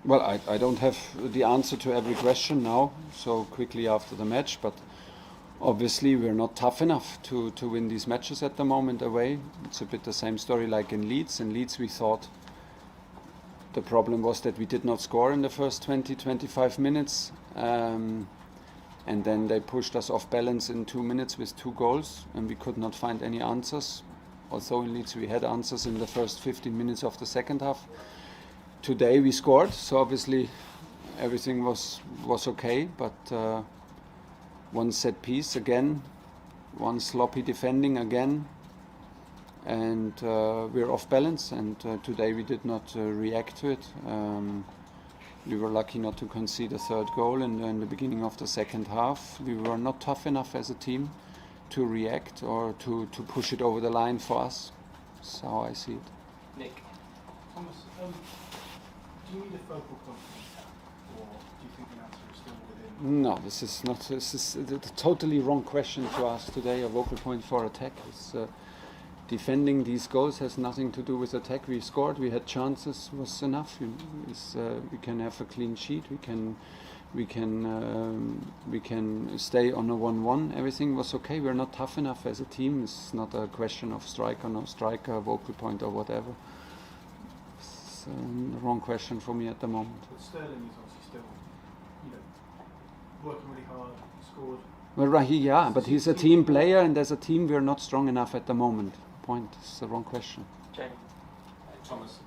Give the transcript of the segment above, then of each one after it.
Well, I don't have the answer to every question now, so quickly after the match, but obviously we're not tough enough to win these matches at the moment away. It's a bit the same story like in Leeds. In Leeds we thought the problem was that we did not score in the first 20-25 minutes, and then they pushed us off balance in 2 minutes with 2 goals, and we could not find any answers. Also in Leeds we had answers in the first 15 minutes of the second half. Today we scored, so obviously everything was okay, but one set piece again, one sloppy defending again, and we're off balance, and today we did not react to it. We were lucky not to concede a third goal in the beginning of the second half. We were not tough enough as a team to react or to push it over the line for us. That's how I see it. Nick. Thomas, do you need a focal point or do you think the answer is still within? No, this is a totally wrong question to ask today. A vocal point for attack is defending these goals has nothing to do with attack. We scored, we had chances, was enough. We can have a clean sheet. We can stay on a 1-1. Everything was okay. We're not tough enough as a team. It's not a question of striker, no striker, vocal point or whatever. It's the wrong question for me at the moment. But Sterling is obviously still, working really hard, scored. Well, Raheem, yeah, but he's a team player, and as a team we're not strong enough at the moment. Point. It's the wrong question. Jamie. Thomas,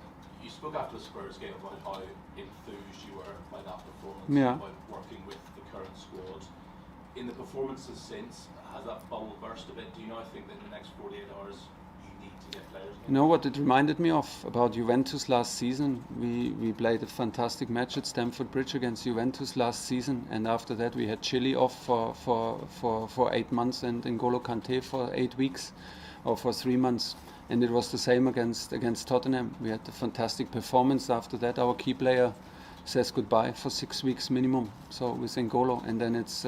you spoke after the Spurs game about how enthused you were by that performance, Yeah. about working with the current squad. In the performances since, has that bubble burst a bit? Do you now think that in the next 48 hours you need to get players? You know what it reminded me of about Juventus last season? We played a fantastic match at Stamford Bridge against Juventus last season, and after that we had Chile off for 8 months and N'Golo Kante for 8 weeks or for 3 months. And it was the same against Tottenham. We had a fantastic performance. After that, our key player says goodbye for 6 weeks minimum. So with N'Golo, and then it's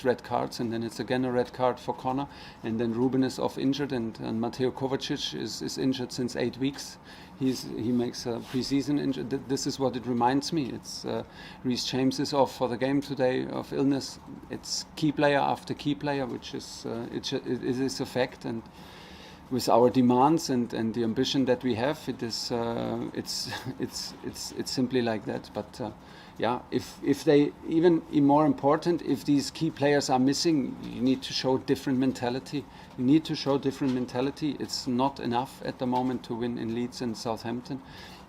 red cards, and then it's again a red card for Connor, and then Ruben is off injured, and Mateo Kovacic is injured since 8 weeks. He makes a pre-season injury. This is what it reminds me. It's Reece James is off for the game today of illness. It's key player after key player, which is it is a fact. And with our demands and the ambition that we have, it's simply like that. But yeah, if they even more important, if these key players are missing, you need to show different mentality. You need to show different mentality. It's not enough at the moment to win in Leeds and Southampton.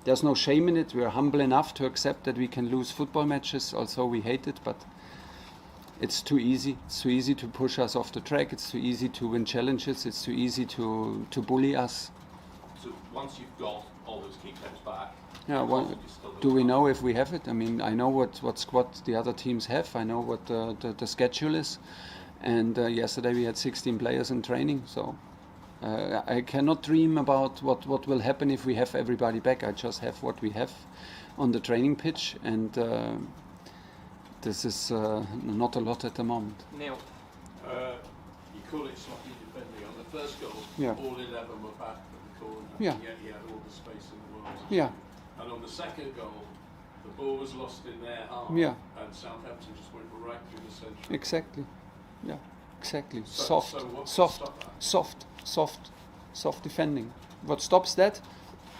There's no shame in it. We're humble enough to accept that we can lose football matches. Also, we hate it, but it's too easy. It's too easy to push us off the track. It's too easy to win challenges. It's too easy to bully us. So once you've got all those key players back, Yeah, well, do we know if we have it? I mean, I know what squad the other teams have. I know what the schedule is. And yesterday we had 16 players in training. So I cannot dream about what will happen if we have everybody back. I just have what we have on the training pitch. And this is not a lot at the moment. Neil. You call it sloppy defending. On the first goal, Yeah. all 11 were back at the corner. Yeah. Yet he had all the space in the world. Yeah. And on the second goal, the ball was lost in their half. Yeah. And Southampton just went right through the centre. Exactly. Yeah. Exactly. So what's to stop that? Soft defending. What stops that?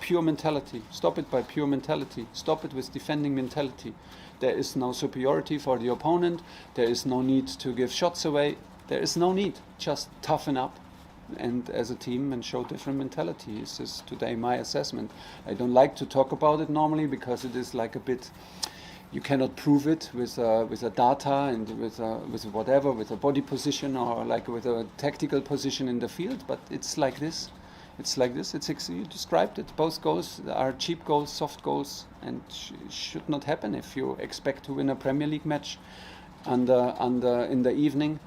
Pure mentality. Stop it by pure mentality. Stop it with defending mentality. There is no superiority for the opponent. There is no need to give shots away. There is no need. Just toughen up and as a team and show different mentality. This is today my assessment. I don't like to talk about it normally because it is like a bit, you cannot prove it with a data and with whatever, with a body position or like with a tactical position in the field, but it's like this. It's like this. You described it. Both goals are cheap goals, soft goals, and should not happen if you expect to win a Premier League match in the evening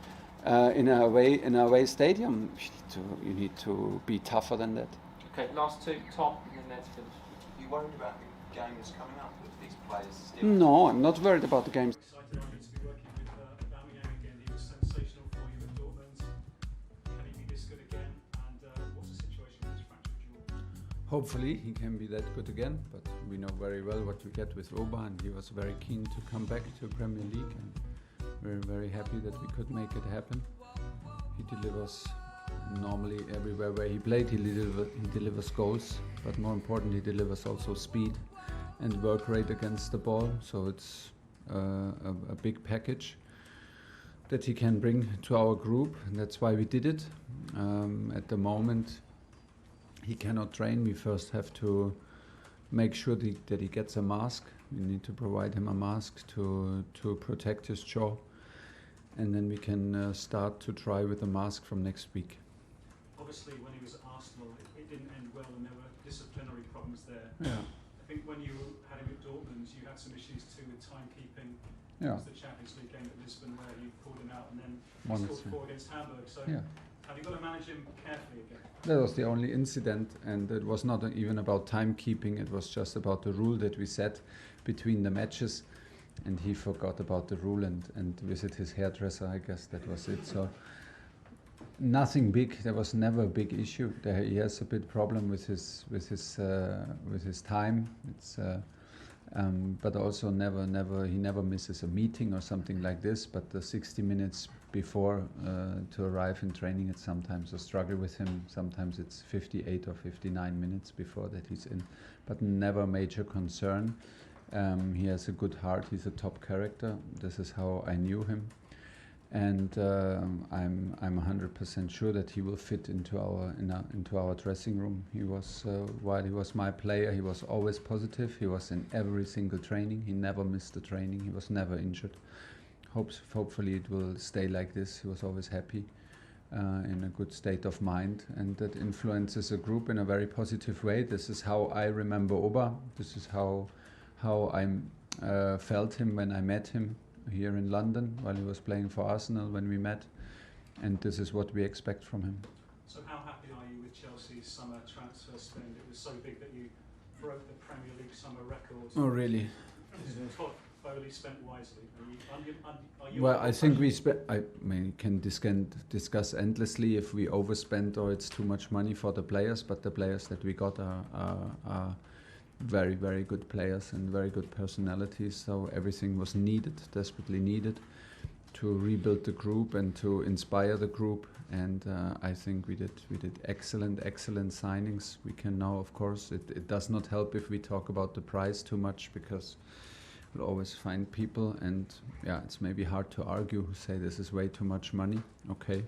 in a away stadium. You need to be tougher than that. Okay, last two, Tom, and then let's finish. Are you worried about the game that's coming up with these players still? No, I'm not worried about the games. Excited, I think, to be working with Abramovic again. He was sensational for you at Dortmund. Can he be this good again? And what's the situation with his fractured jaw? Hopefully he can be that good again, but we know very well what we get with Oba, and he was very keen to come back to Premier League, and we're very happy that we could make it happen. He delivers normally everywhere where he played. He delivers goals, but more important, he delivers also speed and work rate against the ball. So it's a big package that he can bring to our group, and that's why we did it. At the moment, he cannot train. We first have to make sure that he gets a mask. We need to provide him a mask to protect his jaw, and then we can start to try with a mask from next week. Obviously, when he was at Arsenal, it didn't end well, and there were disciplinary problems there. Yeah. I think when you had him at Dortmund, you had some issues too with timekeeping. Yeah. It was the Champions League game at Lisbon where you pulled him out, and then One he is, scored 4 against Hamburg. So Yeah. have you got to manage him carefully again? That was the only incident, and it was not even about timekeeping. It was just about the rule that we set between the matches, and he forgot about the rule and visit his hairdresser. I guess that was it. So nothing big. There was never a big issue. He has a bit problem with his time. It's but also he never misses a meeting or something like this. But the 60 minutes before to arrive in training, it's sometimes a struggle with him. Sometimes it's 58 or 59 minutes before that he's in, but never a major concern. He has a good heart. He's a top character. This is how I knew him, and I'm 100% sure that he will fit into our dressing room. He was while he was my player, he was always positive. He was in every single training. He never missed a training. He was never injured. Hopefully it will stay like this. He was always happy, in a good state of mind, and that influences a group in a very positive way. This is how I remember Oba. This is how I felt him when I met him here in London while he was playing for Arsenal when we met, and this is what we expect from him. So how happy are you with Chelsea's summer transfer spend? It was so big that you broke the Premier League summer record. Oh, really? Todd Bowley spent wisely. Are you Well, I think we can discuss endlessly if we overspend or it's too much money for the players, but the players that we got are very, very good players and very good personalities. So everything was needed, desperately needed, to rebuild the group and to inspire the group. And I think we did excellent signings. We can now, of course, it does not help if we talk about the price too much, because we'll always find people, and yeah, it's maybe hard to argue, who say this is way too much money. Okay,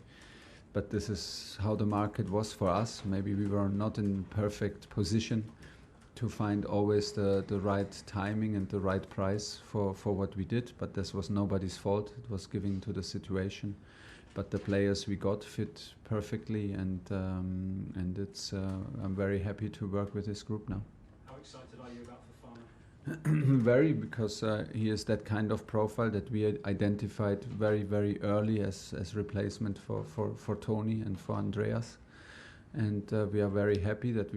but this is how the market was for us. Maybe we were not in perfect position to find always the right timing and the right price for what we did, but this was nobody's fault. It was given to the situation. But the players we got fit perfectly, and it's I'm very happy to work with this group now. How excited are you about Fofana? Very, because he is that kind of profile that we had identified very early as replacement for Tony and for Andreas, and we are very happy that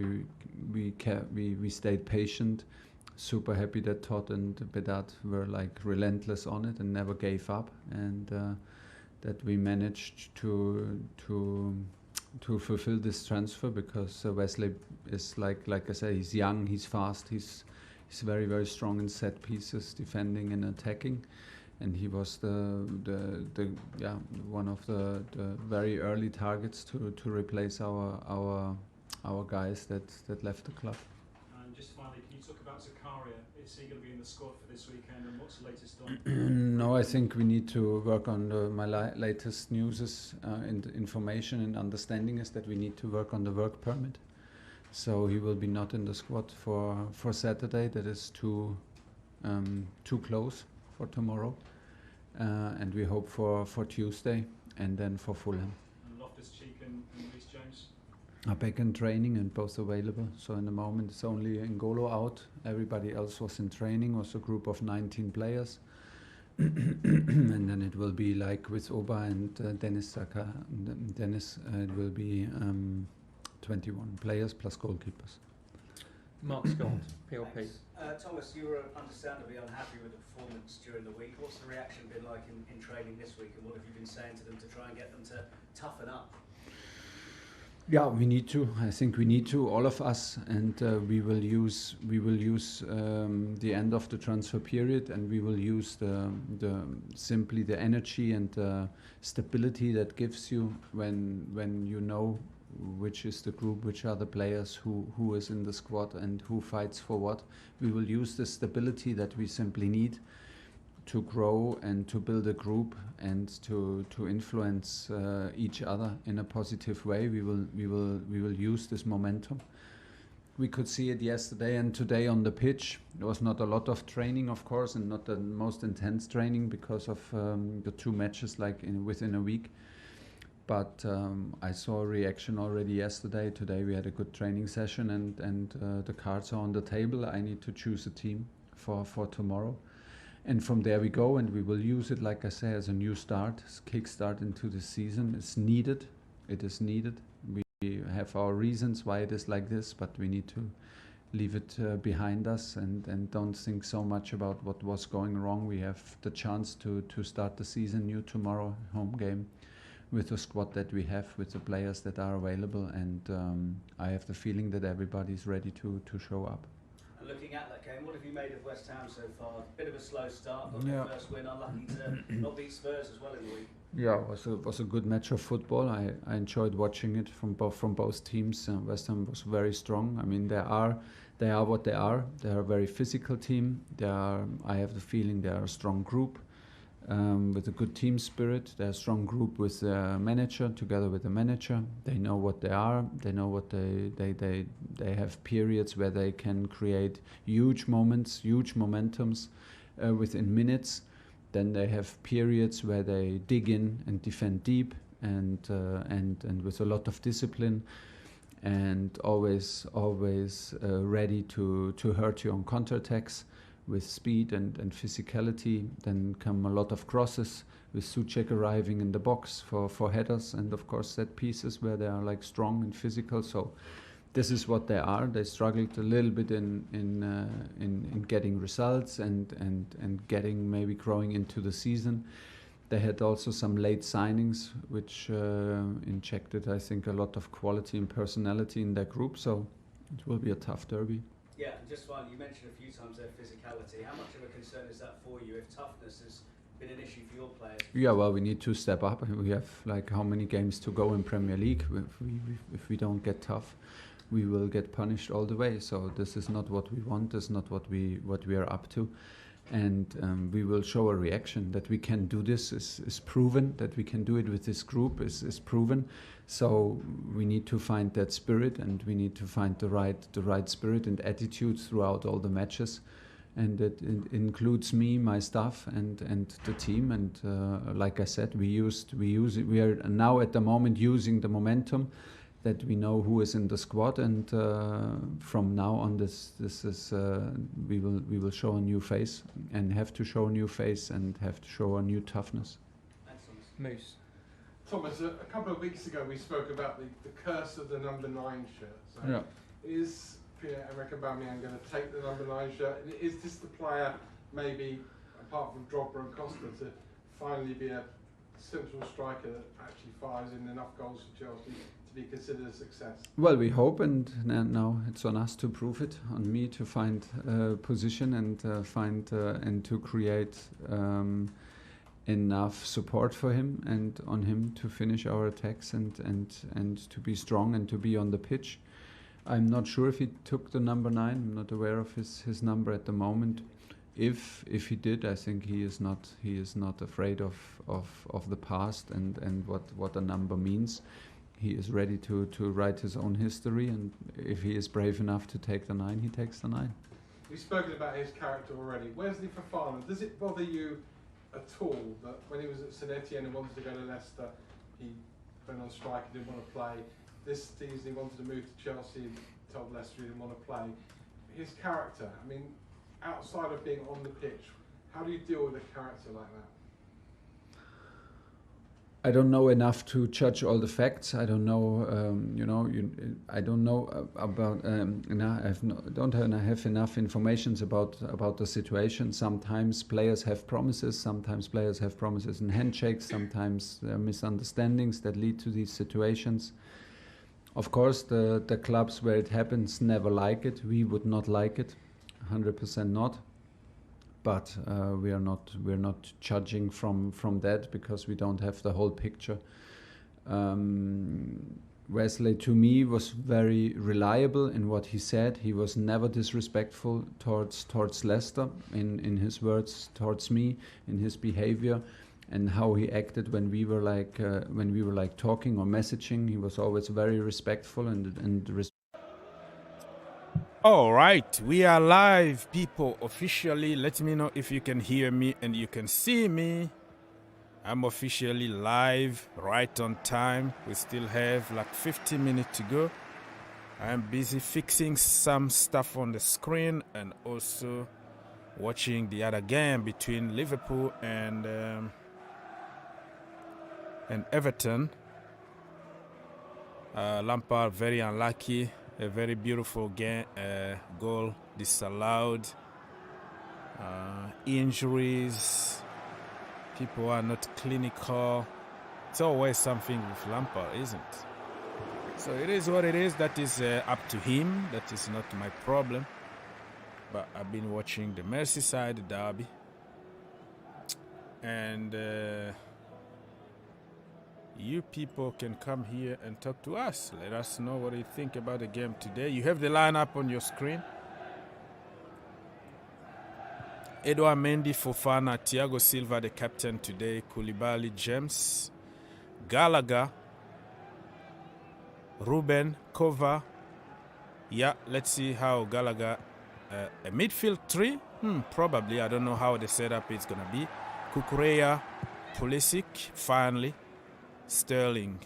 we stayed patient. Super happy that Todd and Bedard were like relentless on it and never gave up, and that we managed to fulfill this transfer, because Wesley is like I say, he's young, he's fast, he's very strong in set pieces, defending and attacking, and he was one of the very early targets to replace our guys that left the club. And just finally, can you talk about Zakaria? Is he going to be in the squad for this weekend, and what's the latest on? No, I think we need to work on my latest news and information and understanding is that we need to work on the work permit. So he will be not in the squad for Saturday. That is too close for tomorrow, and we hope for Tuesday and then for Fulham. And Loftus-Cheek and Reece James? Are back in training and both available. So in the moment it's only N'Golo out. Everybody else was in training, was a group of 19 players. And then it will be like with Oba and Dennis, it will be 21 players plus goalkeepers. Mark Scott, PLP. Thomas, you were understandably unhappy with the performance during the week. What's the reaction been like in training this week, and what have you been saying to them to try and get them to toughen up? Yeah, we need to. I think we need to, all of us, and we will use the end of the transfer period, and we will use simply the energy and the stability that gives you when you know which is the group, which are the players, who is in the squad and who fights for what. We will use the stability that we simply need to grow and to build a group and to influence each other in a positive way. We will use this momentum. We could see it yesterday and today on the pitch. There was not a lot of training, of course, and not the most intense training because of the two matches within a week. But I saw a reaction already yesterday. Today we had a good training session, and the cards are on the table. I need to choose a team for tomorrow. And from there we go, and we will use it, like I say, as a new start, kickstart into the season. It's needed. It is needed. We have our reasons why it is like this, but we need to leave it behind us and don't think so much about what was going wrong. We have the chance to start the season new tomorrow, home game, with the squad that we have, with the players that are available, and I have the feeling that everybody's ready to show up. And looking at that game, what have you made of West Ham so far? Bit of a slow start, got Yeah. their first win, unlucky to not beat Spurs as well in the week. Yeah, it was a good match of football. I enjoyed watching it from both teams. West Ham was very strong. I mean, they are what they are. They are a very physical team. I have the feeling they are a strong group with a good team spirit. They're a strong group with the manager, together with the manager. They know what they are. They know what they have periods where they can create huge moments, huge momentums within minutes. Then they have periods where they dig in and defend deep and with a lot of discipline, and always ready to hurt you on counterattacks with speed and physicality. Then come a lot of crosses with Souček arriving in the box for headers, and of course set pieces where they are like strong and physical. So this is what they are. They struggled a little bit in getting results and getting maybe growing into the season. They had also some late signings which injected, I think, a lot of quality and personality in their group. So it will be a tough derby. Yeah, and just finally, you mentioned a few times their physicality. How much of a concern is that for you if toughness has been an issue for your players? Yeah, well, we need to step up. We have like how many games to go in Premier League. If we don't get tough, we will get punished all the way. So this is not what we want. This is not what we are up to. and we will show a reaction. That we can do this is proven. That we can do it with this group is proven. So we need to find that spirit, and we need to find the right spirit and attitude throughout all the matches. And it includes me, my staff, and the team. And like I said, we are now at the moment using the momentum that we know who is in the squad, and from now on, this is we will show a new face, and have to show a new face, and have to show a new toughness. Moose. Thomas, a couple of weeks ago we spoke about the curse of the number 9 shirt. So Yeah. is Pierre-Emerick Aubameyang going to take the number 9 shirt? And is this the player, maybe apart from Drogba and Costa, to finally be a central striker that actually fires in enough goals for Chelsea to be considered a success? Well, we hope, and now it's on us to prove it, on me to find position and find and to create enough support for him, and on him to finish our attacks and to be strong and to be on the pitch. I'm not sure if he took the number 9. I'm not aware of his number at the moment. If he did, I think he is not afraid of the past and what a number means. He is ready to write his own history, and if he is brave enough to take the 9, he takes the 9. We've spoken about his character already. Wesley Fofana, does it bother you at all that when he was at St Etienne and wanted to go to Leicester, he went on strike and didn't want to play? This season he wanted to move to Chelsea, told Leicester he didn't want to play. His character, I mean, outside of being on the pitch, how do you deal with a character like that? I don't know enough to judge all the facts. I don't know, I don't know about. Don't have enough information about the situation. Sometimes players have promises. Sometimes players have promises and handshakes. Sometimes there are misunderstandings that lead to these situations. Of course, the clubs where it happens never like it. We would not like it, 100% not. But we're not judging from that, because we don't have the whole picture. Wesley, to me, was very reliable in what he said. He was never disrespectful towards Leicester in his words towards me, in his behavior, and how he acted when we were like talking or messaging. He was always very respectful and All right, we are live, people, officially. Let me know if you can hear me and you can see me. I'm officially live, right on time. We still have like 50 minutes to go. I'm busy fixing some stuff on the screen and also watching the other game between Liverpool and Everton. Lampard very unlucky. A very beautiful game, goal disallowed. Injuries. People are not clinical. It's always something with Lampard, isn't it? So it is what it is. That is up to him. That is not my problem. But I've been watching the Merseyside derby. And you people can come here and talk to us. Let us know what you think about the game today. You have the lineup on your screen. Edouard Mendy, Fofana, Thiago Silva, the captain today. Koulibaly, James, Gallagher, Ruben, Kova. Yeah, let's see how Gallagher. A midfield 3? Probably. I don't know how the setup is going to be. Kukureya, Pulisic, finally. Sterling.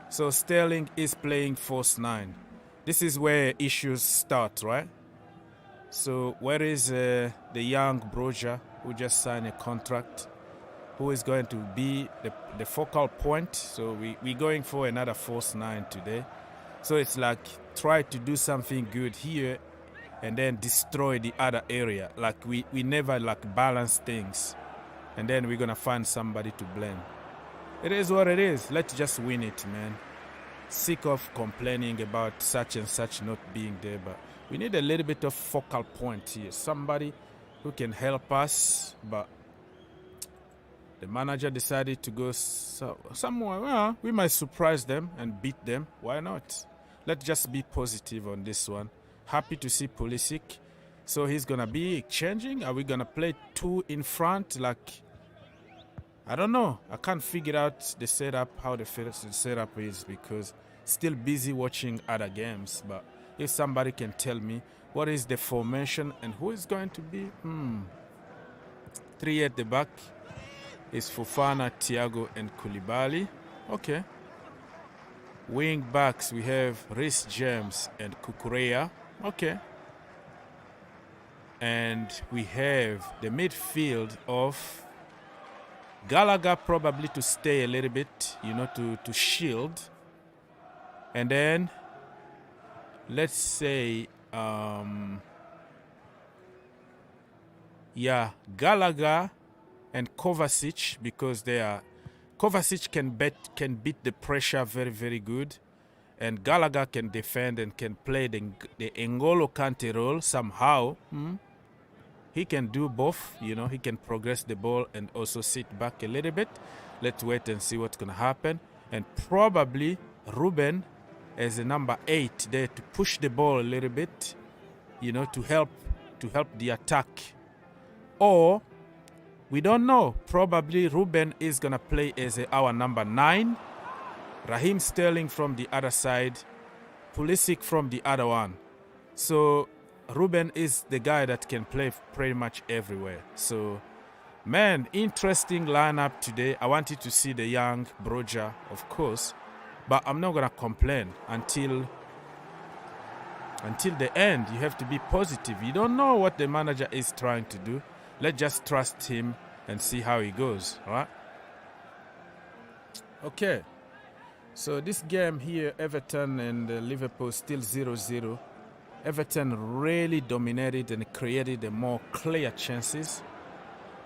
So Sterling is playing false 9. This is where issues start, right? So where is the young Broja who just signed a contract? Who is going to be the focal point? So we're going for another false 9 today. So it's like try to do something good here and then destroy the other area. Like we never like balance things. And then we're going to find somebody to blame. It is what it is. Let's just win it, man. Sick of complaining about such and such not being there, but we need a little bit of focal point here. Somebody who can help us, but the manager decided to go somewhere. Well, we might surprise them and beat them. Why not? Let's just be positive on this one. Happy to see Pulisic. So he's gonna be changing. Are we gonna play 2 in front? Like, I don't know. I can't figure out the setup, how the setup is, because still busy watching other games. But if somebody can tell me what is the formation and who is going to be, 3 at the back is Fofana, Thiago, and Koulibaly. Okay. Wing backs, we have Reece James and Cucurella. Okay. And we have the midfield of Gallagher, probably to stay a little bit, to shield. And then, let's say, Gallagher and Kovacic, because Kovacic can beat the pressure very, very good. And Gallagher can defend and can play the N'Golo Kante role somehow. He can do both, he can progress the ball and also sit back a little bit. Let's wait and see what's going to happen. And probably Ruben as a number 8 there to push the ball a little bit, to help the attack. Or, we don't know, probably Ruben is going to play as our number 9. Raheem Sterling from the other side, Pulisic from the other one. So, Ruben is the guy that can play pretty much everywhere. So, man, interesting lineup today. I wanted to see the young Broja, of course, but I'm not going to complain until the end. You have to be positive. You don't know what the manager is trying to do. Let's just trust him and see how he goes, all right? Okay. So this game here, Everton and Liverpool, still 0-0. Everton really dominated and created the more clear chances.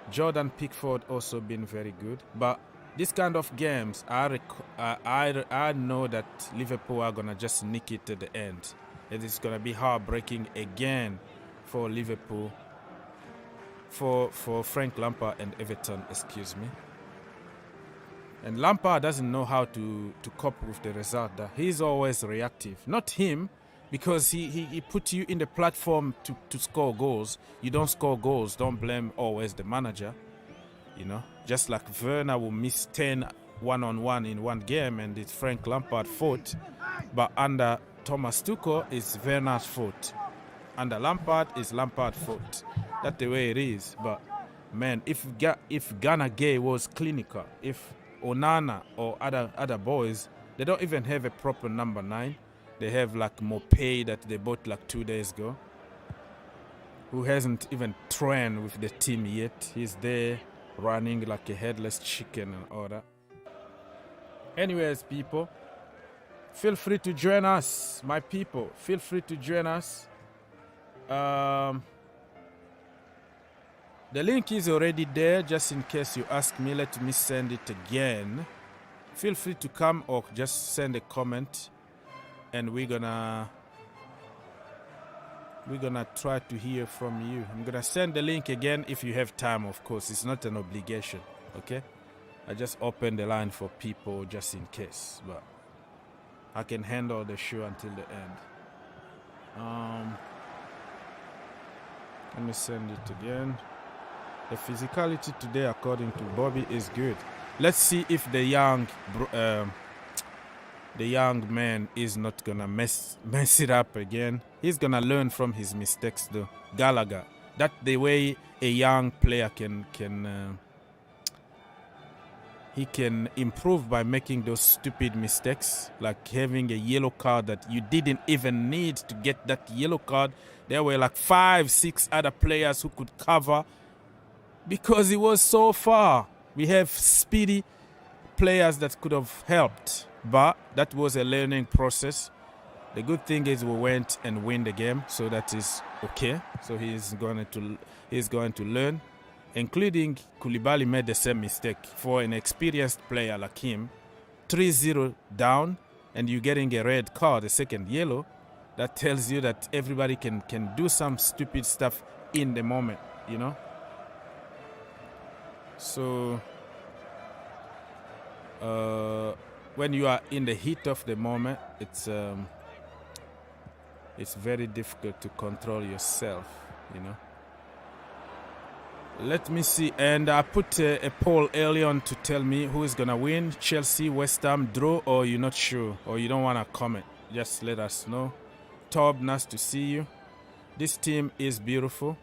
Jordan Pickford also been very good. But this kind of games, I know that Liverpool are going to just nick it at the end. It is going to be heartbreaking again for Liverpool, for Frank Lampard and Everton, excuse me. And Lampard doesn't know how to cope with the result. He's always reactive. Not him, because he put you in the platform to score goals. You don't score goals. Don't blame always the manager. Just like Werner will miss 10 one-on-one in one game and it's Frank Lampard's fault. But under Thomas Tuchel, it's Werner's fault. Under Lampard, it's Lampard's fault. That's the way it is. But, man, if Ghana Gay was clinical, if Onana or other boys, they don't even have a proper number 9. They have like Mopay that they bought like 2 days ago, who hasn't even trained with the team yet. He's there running like a headless chicken and all that. Anyways, people, feel free to join us, my people. Feel free to join us. The link is already there, just in case you ask me. Let me send it again. Feel free to come or just send a comment, and we're gonna try to hear from you. I'm gonna send the link again if you have time, of course. It's not an obligation, okay? I just open the line for people just in case, but I can handle the show until the end. Let me send it again. The physicality today, according to Bobby, is good. Let's see if the young man is not gonna mess it up again. He's gonna learn from his mistakes, though. Gallagher, that's the way a young player can improve, by making those stupid mistakes, like having a yellow card that you didn't even need to get that yellow card. There were like 5-6 other players who could cover, because it was so far. We have speedy players that could have helped, but that was a learning process. The good thing is we went and win the game, so that is okay. So he's going to learn, including Koulibaly made the same mistake. For an experienced player like him, 3-0 down, and you're getting a red card, a second yellow, that tells you that everybody can do some stupid stuff in the moment, So, when you are in the heat of the moment, it's very difficult to control yourself. you know. Let me see. And I put a poll early on to tell me who is going to win. Chelsea, West Ham, draw, or you're not sure, or you don't want to comment. Just let us know. Tob, nice to see you. This team is beautiful.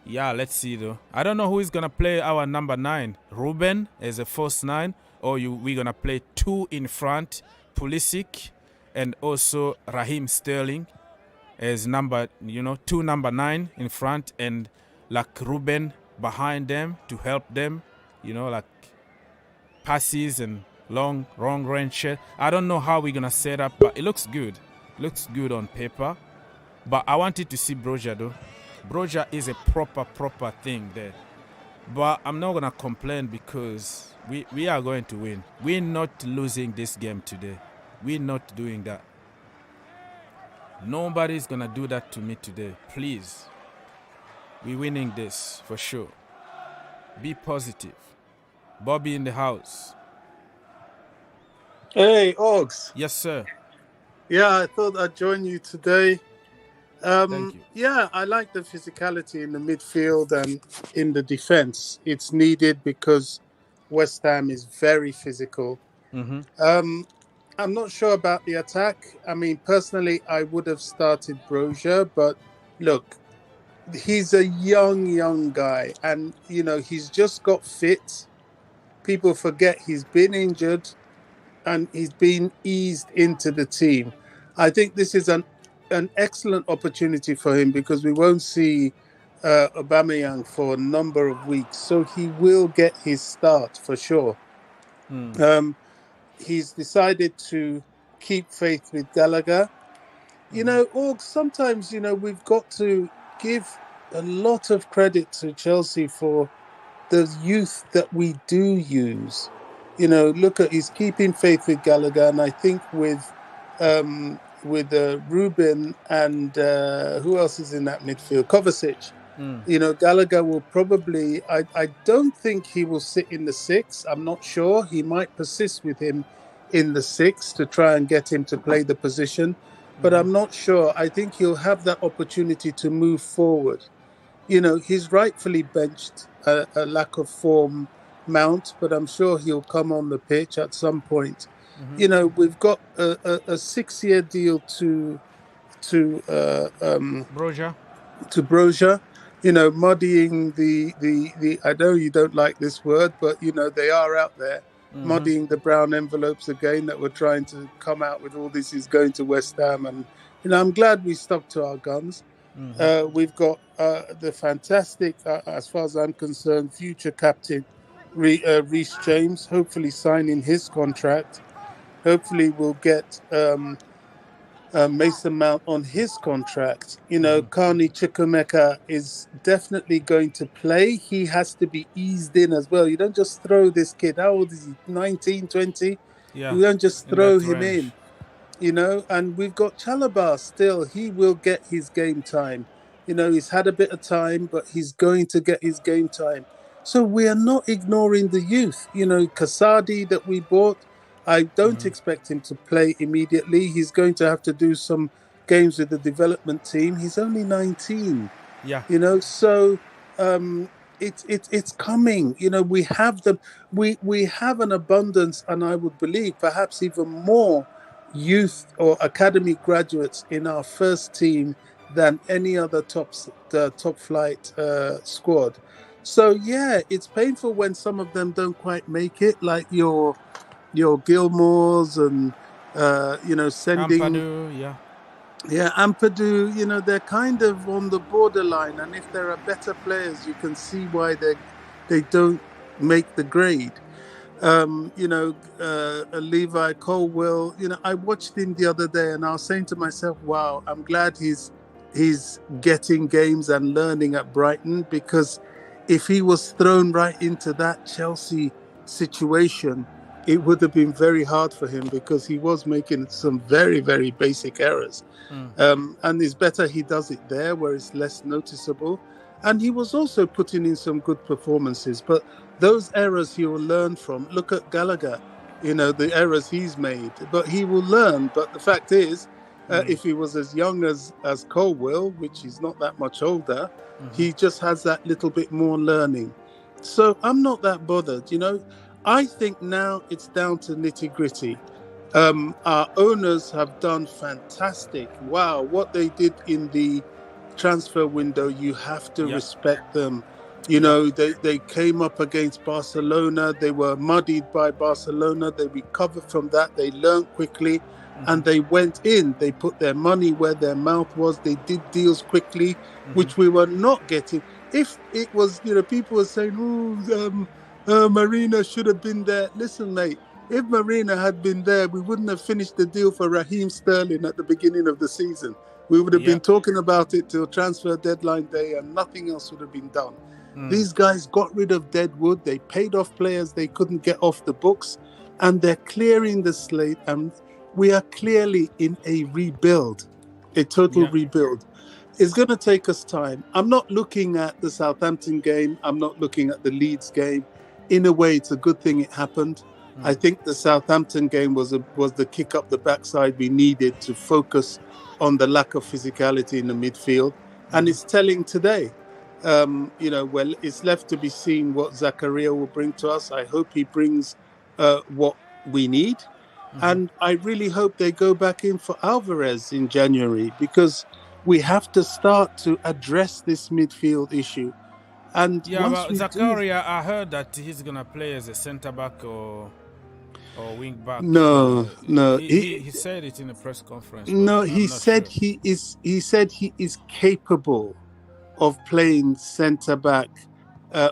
Yeah, let's see though. I don't know who is going to play our number 9. Ruben as a false 9, or we're going to play 2 in front. Pulisic and also Raheem Sterling as number, 2 number 9 in front, and like Ruben behind them to help them, like passes and long range shot. I don't know how we're going to set up, but it looks good. Looks good on paper. But I wanted to see Broja though. Broja is a proper thing there. But I'm not going to complain because we are going to win. We're not losing this game today. We're not doing that. Nobody's going to do that to me today. Please. We're winning this for sure. Be positive. Bobby in the house. Hey, Ogs. Yes, sir. Yeah, I thought I'd join you today. Thank you. Yeah, I like the physicality in the midfield and in the defense. It's needed because West Ham is very physical. Mm-hmm. I'm not sure about the attack. I mean, personally, I would have started Broja, but look, he's a young guy, and he's just got fit. People forget he's been injured and he's been eased into the team. I think this is an excellent opportunity for him because we won't see Aubameyang for a number of weeks, so he will get his start for sure. He's decided to keep faith with Gallagher. Or sometimes we've got to give a lot of credit to Chelsea for the youth that we do use. Look at, he's keeping faith with Gallagher, and I think with Ruben and who else is in that midfield? Kovacic. Gallagher will probably, I don't think he will sit in the 6. I'm not sure. He might persist with him in the 6 to try and get him to play the position. But I'm not sure. I think he'll have that opportunity to move forward. He's rightfully benched a lack of form Mount, but I'm sure he'll come on the pitch at some point. We've got a 6-year deal to Broja. Muddying the I know you don't like this word, but they are out there muddying the brown envelopes again that we're trying to come out with all this is going to West Ham, and I'm glad we stuck to our guns. We've got the fantastic, as far as I'm concerned, future captain Reece James, hopefully signing his contract. Hopefully we'll get Mason Mount on his contract. Carney Chukwuemeka is definitely going to play. He has to be eased in as well. You don't just throw this kid. How old is he? 19, 20? Yeah. You don't just throw him in. And we've got Chalobah still. He will get his game time. He's had a bit of time, but he's going to get his game time. So we are not ignoring the youth. Kasadi that we bought, I don't expect him to play immediately. He's going to have to do some games with the development team. He's only 19. Yeah. So it's coming. We have we have an abundance, and I would believe perhaps even more youth or academy graduates in our first team than any other top flight squad. So yeah, it's painful when some of them don't quite make it, like your Gilmores and sending Ampadu, Ampadu. They're kind of on the borderline, and if there are better players, you can see why they don't make the grade. Levi Colwell, I watched him the other day and I was saying to myself, wow, I'm glad he's getting games and learning at Brighton, because if he was thrown right into that Chelsea situation, it would have been very hard for him, because he was making some very, very basic errors. And it's better he does it there where it's less noticeable. And he was also putting in some good performances, but those errors he will learn from. Look at Gallagher, the errors he's made, but he will learn. But the fact is, If he was as young as Colwell, which he's not that much older, he just has that little bit more learning. So I'm not that bothered. I think now it's down to nitty-gritty. Our owners have done fantastic. Wow, what they did in the transfer window, you have to respect them. They came up against Barcelona. They were muddied by Barcelona. They recovered from that. They learned quickly and they went in. They put their money where their mouth was. They did deals quickly, which we were not getting. If it was, people were saying, Marina should have been there. Listen, mate, if Marina had been there, we wouldn't have finished the deal for Raheem Sterling at the beginning of the season. We would have been talking about it till transfer deadline day and nothing else would have been done. These guys got rid of deadwood. They paid off players they couldn't get off the books, and they're clearing the slate. And we are clearly in a rebuild, a total rebuild. It's going to take us time. I'm not looking at the Southampton game. I'm not looking at the Leeds game. In a way, it's a good thing it happened. I think the Southampton game was the kick up the backside we needed to focus on the lack of physicality in the midfield. And it's telling today. Well, it's left to be seen what Zakaria will bring to us. I hope he brings what we need. And I really hope they go back in for Alvarez in January, because we have to start to address this midfield issue. And Zakaria, I heard that he's going to play as a centre-back or wing back. No. He said it in a press conference. No, he said he is capable of playing centre back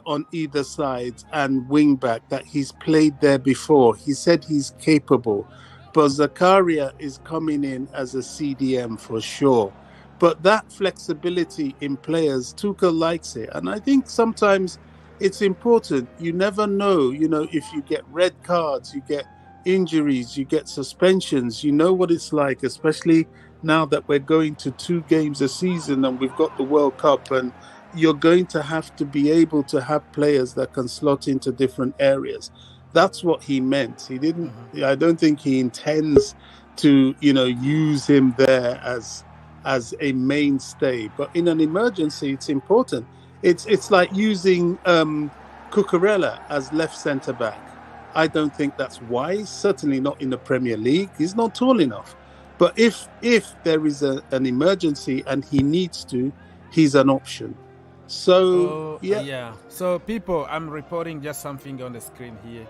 on either side and wing back, that he's played there before. He said he's capable, but Zakaria is coming in as a CDM for sure. But that flexibility in players, Tuchel likes it, and I think sometimes it's important. You never know, if you get red cards, you get injuries, you get suspensions. You know what it's like, especially now that we're going to 2 games a season and we've got the World Cup, and you're going to have to be able to have players that can slot into different areas. That's what he meant. He didn't. I don't think he intends to, use him there as a mainstay. But in an emergency, it's important. It's like using Cucurella as left centre back. I don't think that's wise. Certainly not in the Premier League. He's not tall enough. But if there is an emergency and he needs to, he's an option. So, So, people, I'm reporting just something on the screen here.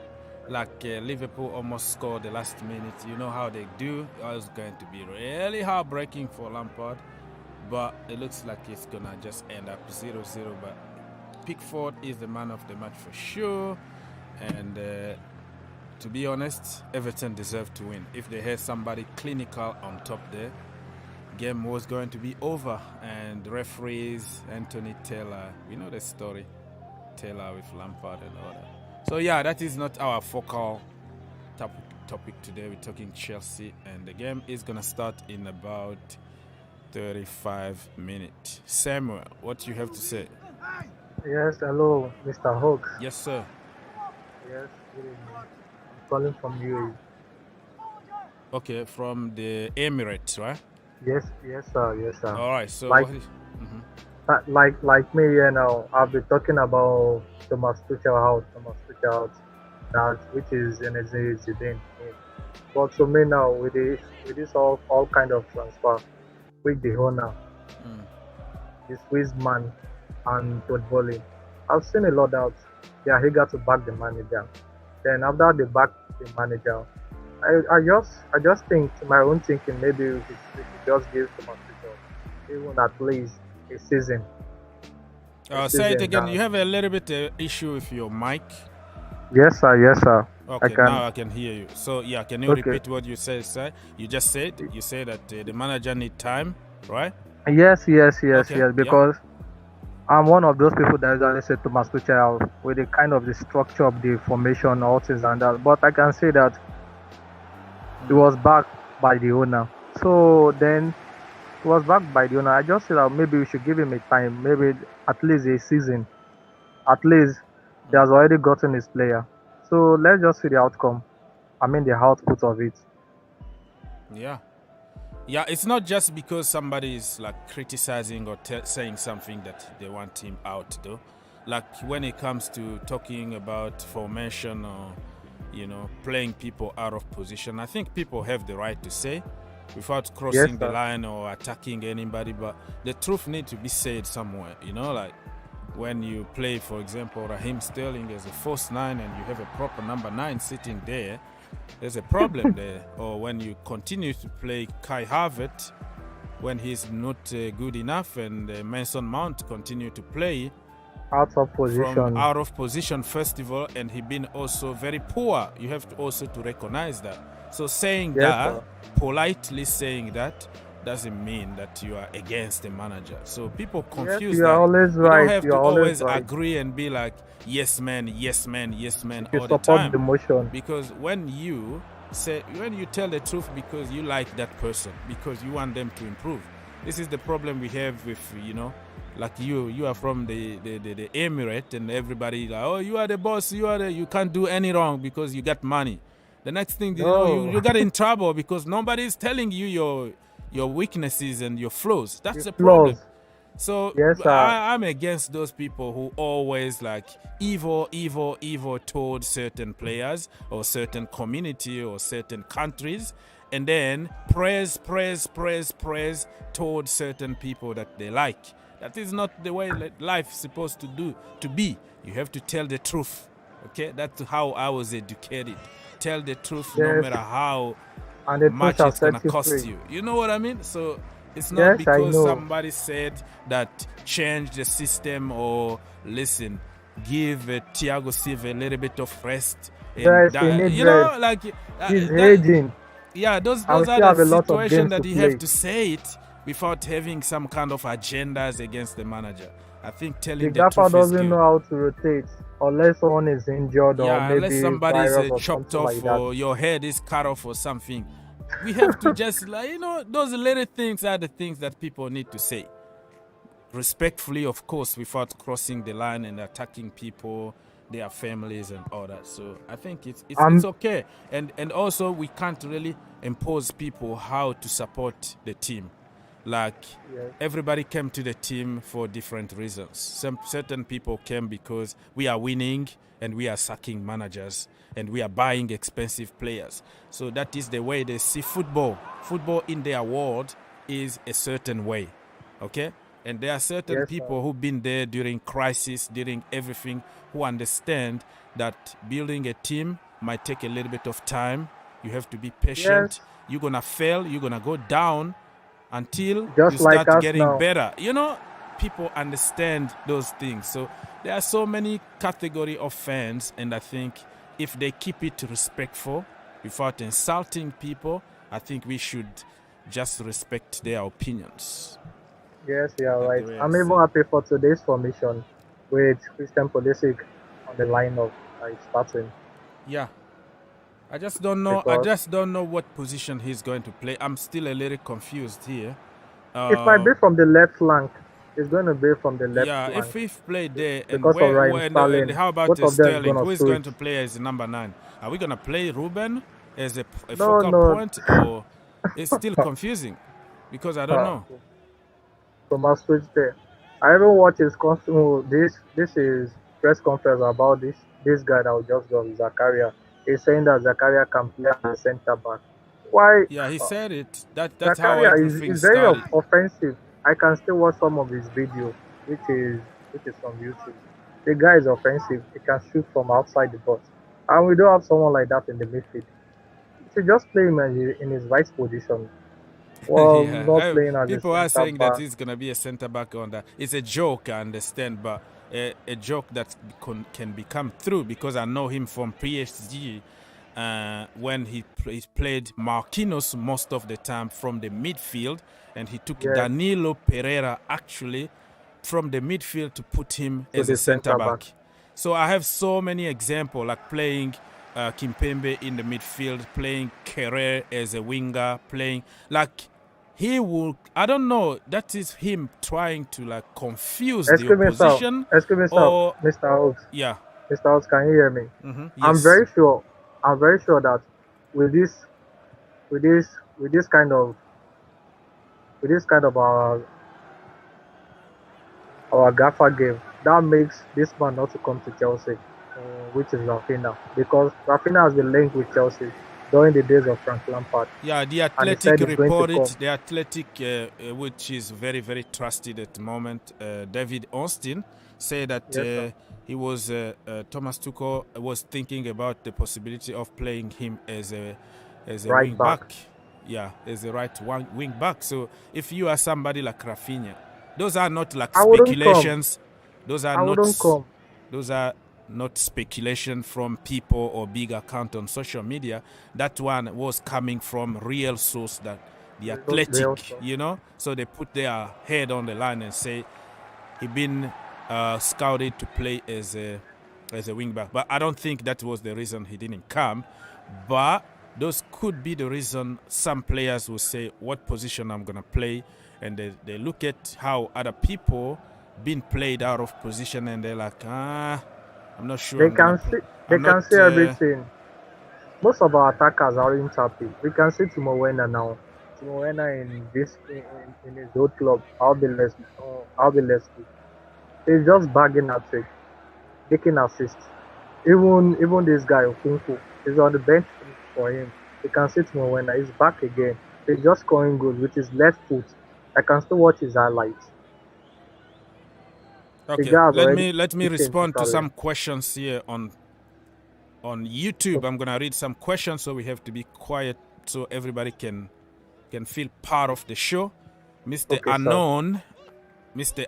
Like Liverpool almost scored the last minute. You know how they do. It was going to be really heartbreaking for Lampard. But it looks like it's going to just end up 0-0. But Pickford is the man of the match for sure. And to be honest, Everton deserved to win. If they had somebody clinical on top there, game was going to be over. And referees, Antony, Taylor, we know the story. Taylor with Lampard and all that. So yeah, that is not our focal topic today. We're talking Chelsea, and the game is going to start in about 35 minutes. Samuel, what do you have to say? Yes, hello, Mr. Hawks. Yes, sir. Yes, good evening. I'm calling from UAE. Okay, from the Emirates, right? Yes, sir. All right, so like me, I'll be talking about Thomas Tuchel out, that which is Zinedine Zidane. But to me now, with this all kind of transfer, with the owner, the Swiss man, and footballing, I've seen a lot out. They are eager to back the manager. Then after they back the manager, I just think, to my own thinking, maybe we should just give Thomas Tuchel even at least a season. Say it again. You have a little bit issue with your mic. Yes, sir. Okay, now I can hear you. So yeah, can you repeat what you said, sir? You just said that the manager need time, right? Yes. Because I'm one of those people that usually say Thomas Tuchel with the kind of the structure of the formation, all things and that. But I can say that it was backed by the owner. So then it was backed by the owner. I just said that maybe we should give him a time, maybe at least a season. At least he has already gotten his player. So let's just see the outcome. I mean the output of it. Yeah. Yeah, it's not just because somebody is like criticizing or saying something that they want him out, though. Like when it comes to talking about formation or, playing people out of position, I think people have the right to say without crossing the line or attacking anybody. But the truth needs to be said somewhere, like when you play, for example, Raheem Sterling as a false 9 and you have a proper number 9 sitting there, there's a problem there. Or when you continue to play Kai Havertz when he's not good enough, and Mason Mount continue to play out of position first of all, and he been also very poor. You have to also to recognize that. So saying that, politely saying that, doesn't mean that you are against the manager. So people confuse you that. Always right. You don't have You're to always right. agree and be like, yes man, yes man, yes man You all the support time. the motion. Because when you tell the truth because you like that person, because you want them to improve. This is the problem we have with, like you are from the Emirate, and everybody like, oh, you are the boss, you can't do any wrong because you got money. The next thing you got in trouble because nobody is telling you your weaknesses and your flaws. That's the problem. So I'm against those people who always like evil toward certain players or certain community or certain countries, and then praise towards certain people that they like. That is not the way life is supposed to be. You have to tell the truth. Okay, that's how I was educated. Tell the truth no matter how much it's gonna cost you. You know what I mean? So it's not because somebody said that change the system or listen, give Thiago Silva a little bit of rest. He's aging. Yeah, those are the situations that you have to say it without having some kind of agendas against the manager. I think telling the gaffer truth doesn't know how to rotate unless someone is injured or maybe unless somebody is chopped off like or your head is cut off or something. We have to just those little things are the things that people need to say respectfully, of course, without crossing the line and attacking people, their families and all that. So I think it's okay, and also we can't really impose people how to support the team. Like everybody came to the team for different reasons. Certain people came because we are winning and we are sacking managers and we are buying expensive players. So that is the way they see football. Football in their world is a certain way, okay? And there are certain people who've been there during crisis, during everything, who understand that building a team might take a little bit of time. You have to be patient. You're going to fail. You're going to go down until you start getting better. People understand those things. So there are so many category of fans, and I think if they keep it respectful without insulting people, I think we should just respect their opinions. Yes, you are right. I'm even happy for today's formation with Christian Pulisic on the lineup starting. Yeah. I just don't know what position he's going to play. I'm still a little confused here. It might be from the left flank. It's going to be from the left flank. Yeah, if we've played there, and how about Sterling? Who is going to play as number 9? Are we going to play Ruben as a focal point, or it's still confusing because I don't know. From our switch there, I haven't watched his this is press conference about this guy that was just done, Zakaria. He's saying that Zakaria can play as a centre back. Why? Yeah, he said it. That's Zakaria how everything is very started. offensive. I can still watch some of his videos, which is from YouTube. The guy is offensive. He can shoot from outside the box, and we don't have someone like that in the midfield. So just play him in his vice position. Well, not playing as people a are saying back. that he's gonna be a centre back on that. It's a joke, I understand, but a joke that can become true because I know him from PSG when he played Marquinhos most of the time from the midfield, and he took Danilo Pereira actually from the midfield to put him as a centre back. So I have so many examples, like playing Kimpembe in the midfield, playing Kerrer as a winger, playing like he will. I don't know. That is him trying to like confuse the opposition. Mr. Oaks. Yeah. Mr. Oaks, can you hear me? Mm-hmm. Yes. I'm very sure that with this kind of with this kind of our gaffer game, that makes this man not to come to Chelsea, which is Rafinha, because Rafinha has been linked with Chelsea during the days of Frank Lampard. Yeah, the And he Athletic said he's going to reported, come. the Athletic, which is very, very trusted at the moment, David Austin, said that Yes, sir. he was, Thomas Tuchel was thinking about the possibility of playing him as a Right wing back. back. Yeah, as a right wing back. So if you are somebody like Rafinha, those are not like I wouldn't come. speculations. Those are I not. wouldn't come. Those are not speculation from people or big account on social media. That one was coming from real source, that the Real Athletic, source. you know. So they put their head on the line and say he been scouted to play as a wing back. But I don't think that was the reason he didn't come. But those could be the reason some players will say what position I'm gonna play, and they look at how other people been played out of position and they're like, I'm not sure. They can see everything. Most of our attackers aren't happy. We can see Timo Werner now. Timo Werner in his old club, RB Leicester. He's just bagging at it, taking assists. Even this guy Okunku is on the bench for him. You can see Timo Werner. He's back again. He's just scoring goals with his left foot. I can still watch his highlights. Okay, let me respond to some questions here on YouTube. I'm gonna read some questions, so we have to be quiet so everybody can feel part of the show. Mr.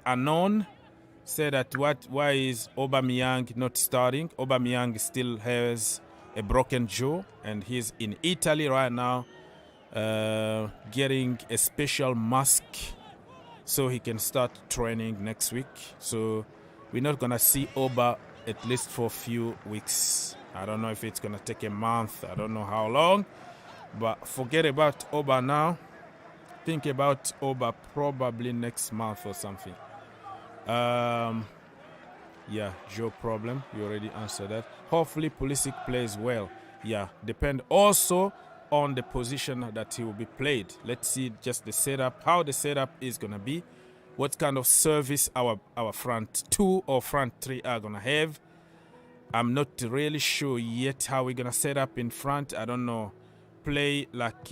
Anon said that why is Aubameyang not starting? Aubameyang still has a broken jaw and he's in Italy right now, getting a special mask so he can start training next week. So we're not gonna see Oba at least for a few weeks. I don't know if it's gonna take a month. I don't know how long, but forget about Oba now. Think about Oba probably next month or something. Yeah, jaw problem. You already answered that. Hopefully Pulisic plays well. Yeah, depend also on the position that he will be played. Let's see just the setup, how the setup is gonna be, what kind of service our front two or front three are gonna have. I'm not really sure yet how we're gonna set up in front. I don't know. Play like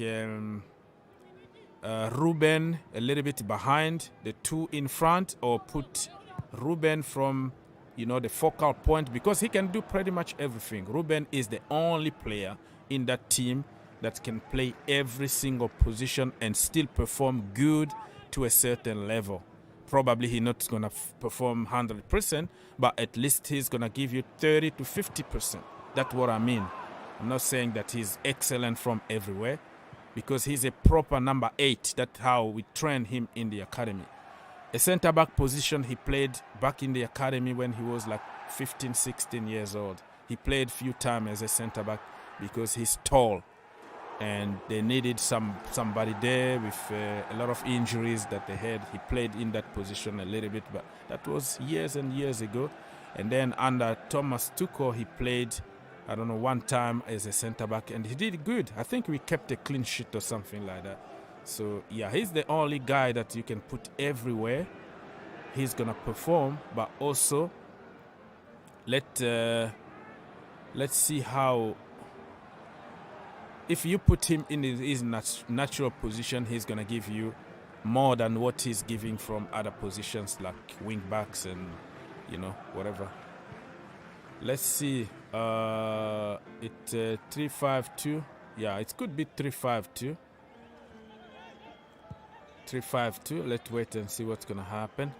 Ruben a little bit behind the two in front, or put Ruben from the focal point, because he can do pretty much everything. Ruben is the only player in that team that can play every single position and still perform good to a certain level. Probably he's not going to perform 100%, but at least he's going to give you 30 to 50%. That's what I mean. I'm not saying that he's excellent from everywhere, because he's a proper number 8. That's how we train him in the academy. A centre-back position he played back in the academy when he was like 15, 16 years old. He played few times as a centre-back because he's tall. And they needed somebody there with a lot of injuries that they had. He played in that position a little bit, but that was years and years ago. And then under Thomas Tuchel, he played, I don't know, one time as a centre-back, and he did good. I think we kept a clean sheet or something like that. So, yeah, he's the only guy that you can put everywhere. He's going to perform, but also let's see how... If you put him in his natural position, he's going to give you more than what he's giving from other positions like wing backs and, whatever. Let's see. 3-5-2. Yeah, it could be 3-5-2. 3-5-2. Let's wait and see what's going to happen.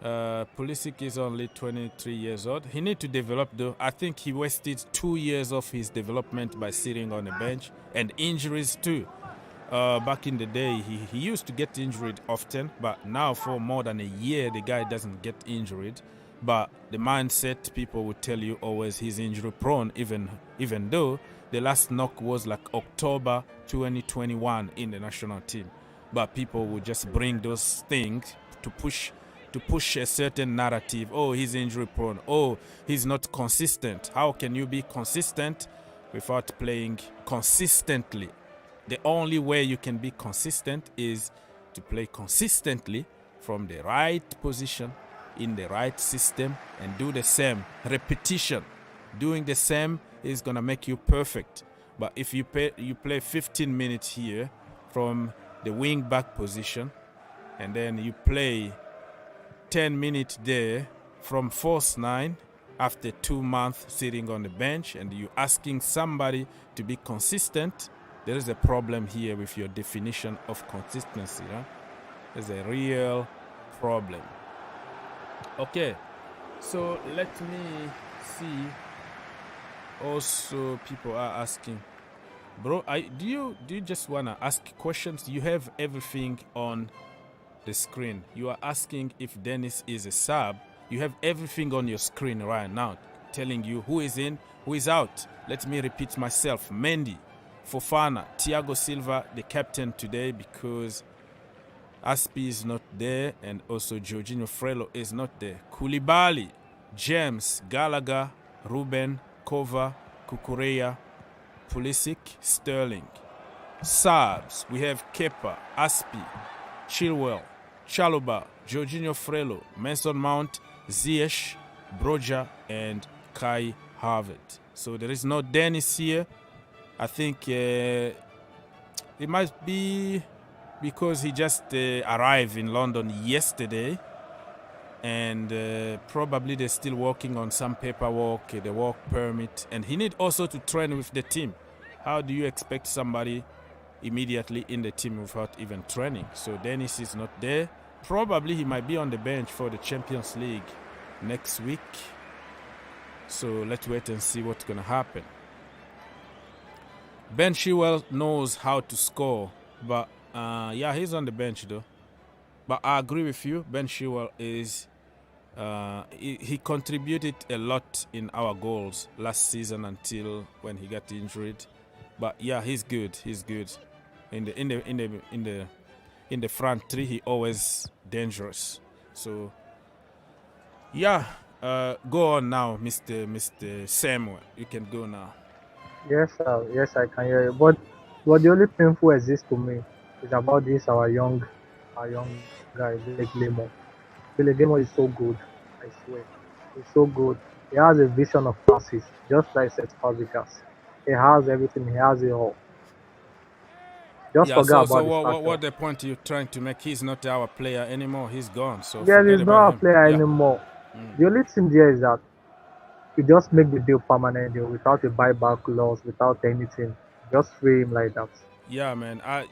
Pulisic is only 23 years old. He needs to develop, though. I think he wasted 2 years of his development by sitting on the bench, and injuries too. Back in the day, he used to get injured often, but now for more than a year, the guy doesn't get injured. But the mindset, people would tell you always he's injury prone, even though the last knock was like October 2021 in the national team. But people would just bring those things to push a certain narrative. Oh, he's injury prone. Oh, he's not consistent. How can you be consistent without playing consistently? The only way you can be consistent is to play consistently from the right position, in the right system, and do the same. Repetition. Doing the same is going to make you perfect. But if you play 15 minutes here from the wing back position, and then you play 10 minutes there from false 9 after 2 months sitting on the bench, and you asking somebody to be consistent, there is a problem here with your definition of consistency. Huh? There's a real problem. Okay, so let me see. Also, people are asking, bro, do you just want to ask questions? You have everything on the screen. You are asking if Dennis is a sub. You have everything on your screen right now, telling you who is in, who is out. Let me repeat myself. Mendy, Fofana, Thiago Silva, the captain today because Aspi is not there, and also Jorginho Frello is not there. Koulibaly, James, Gallagher, Ruben, Kova, Cucurella, Pulisic, Sterling. Subs, we have Kepa, Aspi, Chilwell, Chalobah, Jorginho Frello, Mason Mount, Ziyech, Broja, and Kai Havertz. So there is no Dennis here. I think it might be because he just arrived in London yesterday, and probably they're still working on some paperwork, the work permit, and he need also to train with the team. How do you expect somebody immediately in the team without even training? So Dennis is not there. Probably he might be on the bench for the Champions League next week. So let's wait and see what's going to happen. Ben Chilwell knows how to score, but yeah, he's on the bench though. But I agree with you. Ben Chilwell is he contributed a lot in our goals last season until when he got injured. But yeah, he's good. He's good. In the front three, he always dangerous. So yeah, go on now, Mr. Samuel. You can go now. Yes, sir. Yes, I can hear you. But the only painful exists to me is about this our young guy, Billy Gilmore. Billy Gilmore is so good. I swear, he's so good. He has a vision of passes, just like Seth Fabregas. He has everything. He has it all. Just forget about so the what the point you're trying to make? He's not our player anymore. He's gone. So yeah, he's not our player anymore. The only thing there is that you just make the deal permanent deal without a buyback clause, without anything. Just free him like that. Yeah, man. I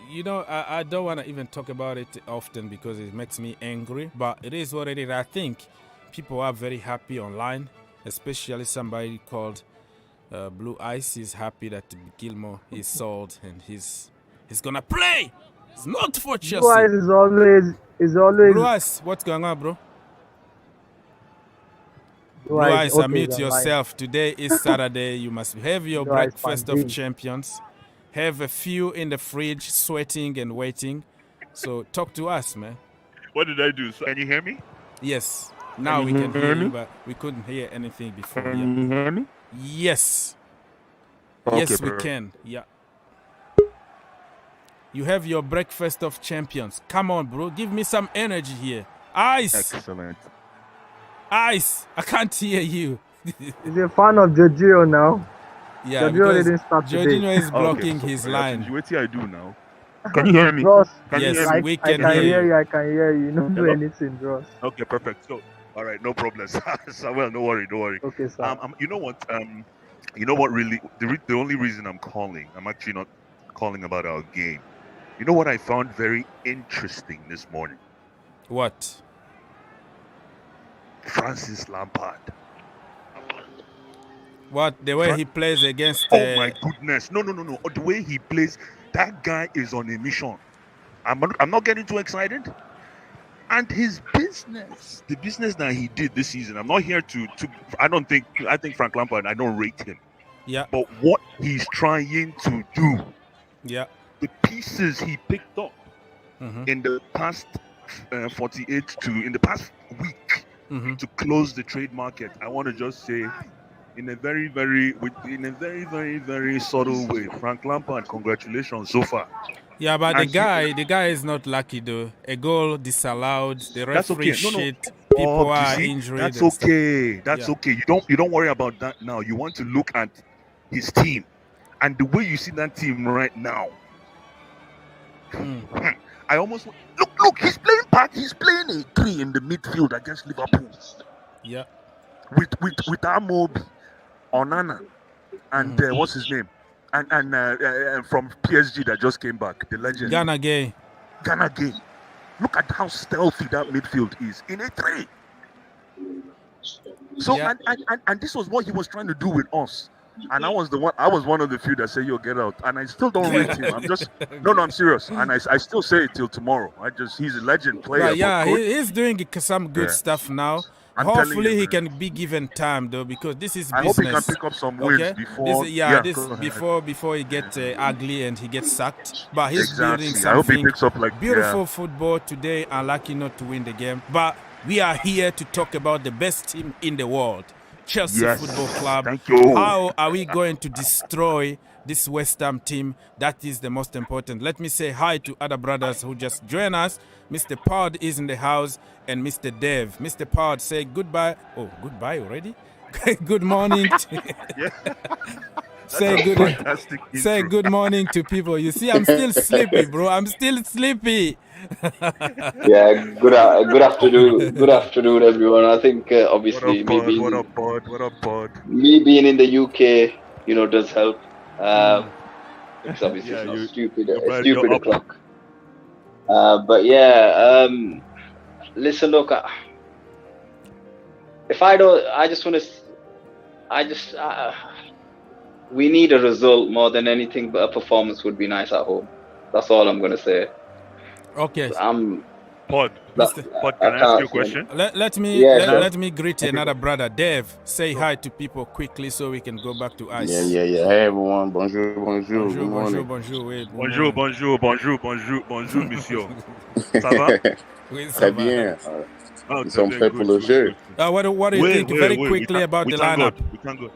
don't want to even talk about it often because it makes me angry. But it is what it is. I think people are very happy online, especially somebody called Blue Ice is happy that Gilmore is sold and he's gonna play. It's not for Chelsea. Blue Ice is always. Blue Ice, what's going on, bro? Blue Ice, okay, unmute yourself. Today is Saturday. You must have your Blue breakfast of champions. Have a few in the fridge, sweating and waiting. So talk to us, man. What did I do? Can you hear me? Yes. Now we can hear you, but we couldn't hear anything before. Can you hear me? Yes. Okay, yes, we can. Yeah. You have your breakfast of champions. Come on, bro. Give me some energy here. Ice. Excellent. Ice. I can't hear you. He's a fan of Jorginho now. Yeah, Jorginho is blocking his line. What do I do now? Can you hear me? Ross, yes, we can hear you. I can hear you. Don't do anything, Ross. Okay, perfect. So, all right, no problem. Samuel, don't worry. Okay, sir. You know what? Really, the only reason I'm actually not calling about our game. You know what I found very interesting this morning? What? Francis Lampard. What? The way he plays against... Oh my goodness. No. The way he plays, that guy is on a mission. I'm not getting too excited. And his business, the business that he did this season, I'm not here to I think Frank Lampard, I don't rate him. Yeah. But what he's trying to do. Yeah. The pieces he picked up in the past 48 in the past week to close the trade market. I want to just say, in a very, very, very subtle way, Frank Lampard, congratulations so far. Yeah, but And the guy is not lucky though. A goal disallowed. The That's referee okay. No, shit. Bob, People you are see, injured. that's and stuff. okay. That's Yeah. okay. You don't worry about that now. You want to look at his team, and the way you see that team right now. I almost look. He's playing back. He's playing a 3 in the midfield against Liverpool. Yeah. With Amobi, Onana, and what's his name, and from PSG that just came back, the legend. Ghana Gay. Look at how stealthy that midfield is in a 3. So Yeah. and this was what he was trying to do with us. And I was one of the few that say, "Yo, get out." And I still don't rate him. I'm serious. And I still say it till tomorrow. he's a legend player. Right, yeah, but he's doing some good stuff now. I'm telling Hopefully you, he man. can be given time though, because this is I business. hope he can pick up some wins before. Before he gets ugly and he gets sacked. But he's Exactly. building I hope he something picks up beautiful football today. Unlucky not to win the game, but we are here to talk about the best team in the world, Chelsea Football Club. Thank you. How are we going to destroy this West Ham team? That is the most important. Let me say hi to other brothers who just joined us. Mr. Pod is in the house and Mr. Dev. Mr. Pod, say goodbye. Oh, goodbye already? Good morning. Say good morning to people. You see, I'm still sleepy, bro. I'm still sleepy. Yeah, good afternoon. Good afternoon, everyone. I think obviously what up, bud? Me being in the UK, does help. It's obviously it's not stupid o'clock. But yeah, listen, look. We need a result more than anything, but a performance would be nice at home. That's all I'm gonna say. Okay. Pod, can I ask you a question? Let me greet another brother. Dev, say hi to people quickly so we can go back to ice. Yeah. Hey everyone, bonjour. Bonjour, monsieur. Ça va? Oui, ça Très va. bien. Ils sont prêts pour le jeu. What do you think very quickly about the lineup? We can go.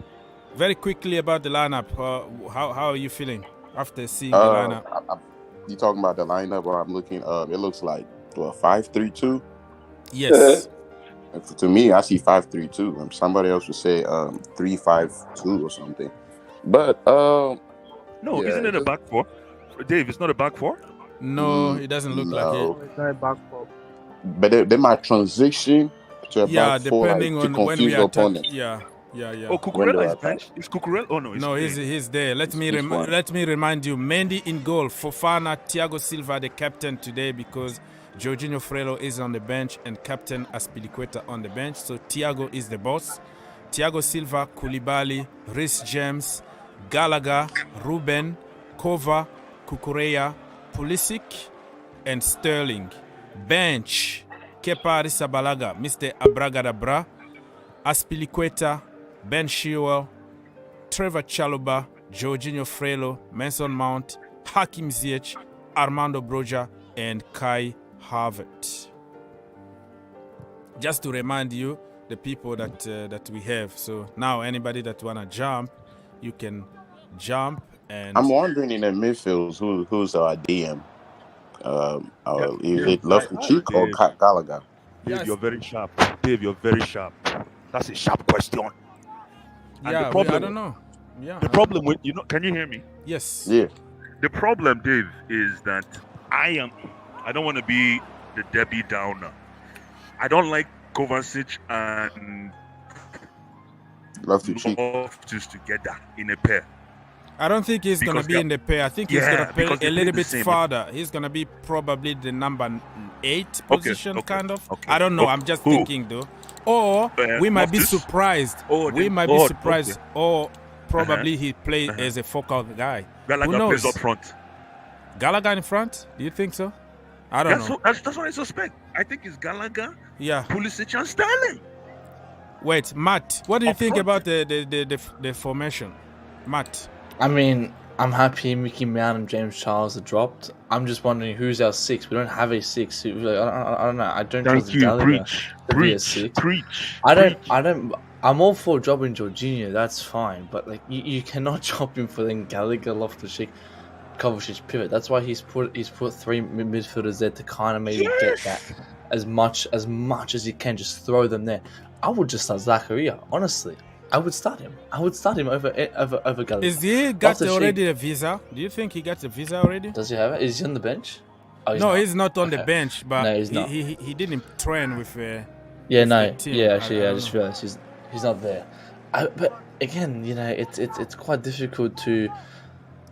Very quickly about the lineup. How are you feeling after seeing the lineup? You talking about the lineup, or I'm looking? It looks like 5-3-2. Yes. To me, I see 5-3-2. Somebody else would say 3-5-2 or something. But isn't it a back 4? Dave, it's not a back 4. No, it doesn't look like it. It's not a back 4. But they might transition to a back 4, depending like, to on when we confuse attack. opponents. Yeah. Oh, Cucurella is benched. Is Cucurella? Oh no, no, he's there. Let me remind you. Mendy in goal. Fofana, Thiago Silva, the captain today, because Jorginho Frello is on the bench and Captain Azpilicueta on the bench. So Thiago is the boss. Thiago Silva, Koulibaly, Reece James, Gallagher, Ruben, Kova, Cucurella, Pulisic, and Sterling. Bench: Kepa Arrizabalaga, Mr. Abragadabra, Azpilicueta, Ben Chilwell, Trevor Chalobah, Jorginho Frello, Mason Mount, Hakim Ziyech, Armando Broja, and Kai Havertz. Just to remind you, the people that we have. So now anybody that wanna jump, you can jump. And I'm wondering in the midfield who's our DM. Is it Loftus-Cheek or Gallagher? Dave, you're very sharp. That's a sharp question. And yeah, I don't know. Yeah. The problem with can you hear me? Yes. Yeah. The problem, Dave, is that I don't want to be the Debbie Downer. I don't like Kovacic and Loftus together in a pair. I don't think he's going to be in the pair. I think he's going to play a little bit farther. He's going to be probably the number 8 position, kind of. Okay. I don't know. I'm just thinking, though. Or we might be surprised. Or probably he plays as a focal guy. Gallagher plays up front. Gallagher in front? Do you think so? I don't know. That's what I suspect. I think it's Gallagher, Pulisic, and Sterling. Wait, Matt, what do you think about the formation? Matt? I mean, I'm happy Mickey Mount and James Charles are dropped. I'm just wondering who's our 6. We don't have a 6. I don't know. I don't trust Gallagher to be a 6. I'm all for dropping Jorginho. That's fine, but like you cannot drop him for then Gallagher, Loftus-Cheek. Kovacic pivot. That's why he's put three midfielders there to kind of maybe get that as much as he can. Just throw them there. I would just start Zakaria. Honestly, I would start him. I would start him over Gallagher. Is he got already a visa? Do you think he got the visa already? Does he have it? Is he on the bench? Oh, he's not on the bench, but no, he's not. He didn't train with. The team. I just realized he's not there. But again, it's quite difficult to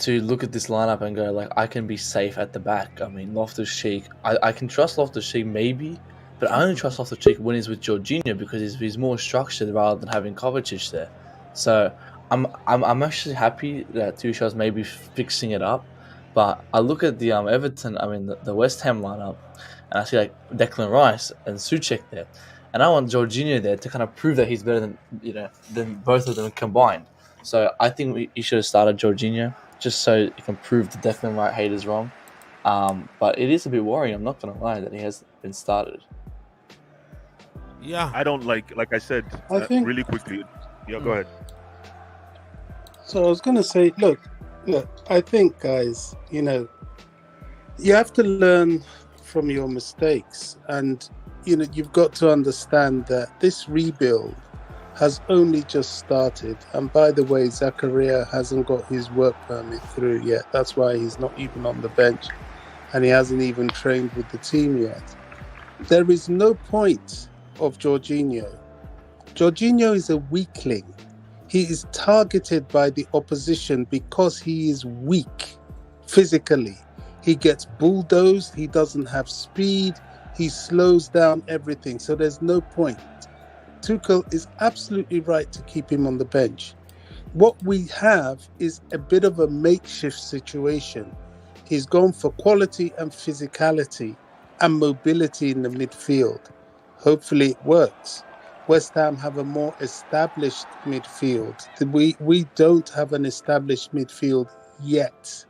look at this lineup and go like, I can be safe at the back. I mean, Loftus-Cheek, I can trust Loftus-Cheek maybe, but I only trust Loftus-Cheek when he's with Jorginho because he's more structured rather than having Kovacic there. So I'm actually happy that Tuchel's maybe fixing it up. But I look at the Everton, the West Ham lineup, and I see like Declan Rice and Souček there, and I want Jorginho there to kind of prove that he's better than both of them combined. So I think he should have started Jorginho just so he can prove the Declan Rice haters wrong. But it is a bit worrying. I'm not going to lie that he has been started. Yeah, I don't like I said really quickly. Yeah, go ahead. So I was going to say, look, I think, guys, you have to learn from your mistakes. And, you've got to understand that this rebuild has only just started. And by the way, Zakaria hasn't got his work permit through yet. That's why he's not even on the bench. And he hasn't even trained with the team yet. There is no point of Jorginho. Jorginho is a weakling. He is targeted by the opposition because he is weak physically. He gets bulldozed. He doesn't have speed. He slows down everything. So there's no point. Tuchel is absolutely right to keep him on the bench. What we have is a bit of a makeshift situation. He's gone for quality and physicality and mobility in the midfield. Hopefully it works. West Ham have a more established midfield. We don't have an established midfield yet.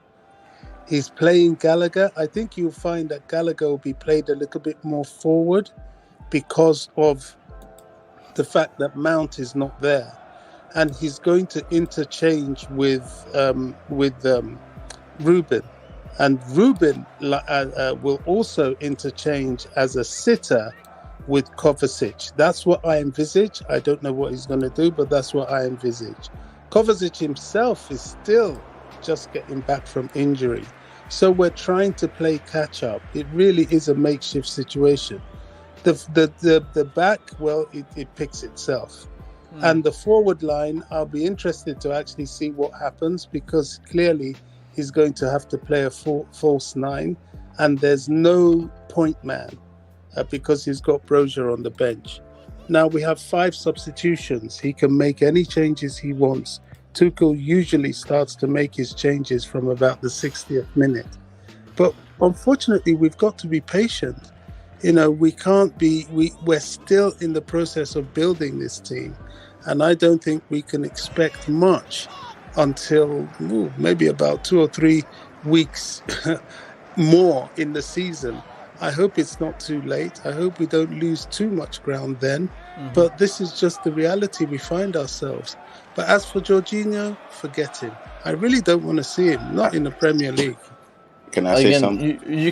He's playing Gallagher. I think you'll find that Gallagher will be played a little bit more forward because of the fact that Mount is not there. And he's going to interchange with Ruben. And Ruben will also interchange as a sitter with Kovacic. That's what I envisage. I don't know what he's going to do, but that's what I envisage. Kovacic himself is still just getting back from injury. So we're trying to play catch up. It really is a makeshift situation. The back, well, it picks itself. And the forward line, I'll be interested to actually see what happens because clearly he's going to have to play a false nine and there's no point man because he's got Brozier on the bench. Now we have 5 substitutions. He can make any changes he wants. Tuchel usually starts to make his changes from about the 60th minute. But unfortunately, we've got to be patient. We can't be, we're still in the process of building this team. And I don't think we can expect much until maybe about 2 or 3 weeks more in the season. I hope it's not too late. I hope we don't lose too much ground then. But this is just the reality we find ourselves. But as for Jorginho, forget him. I really don't want to see him, not in the Premier League. Can I say something? You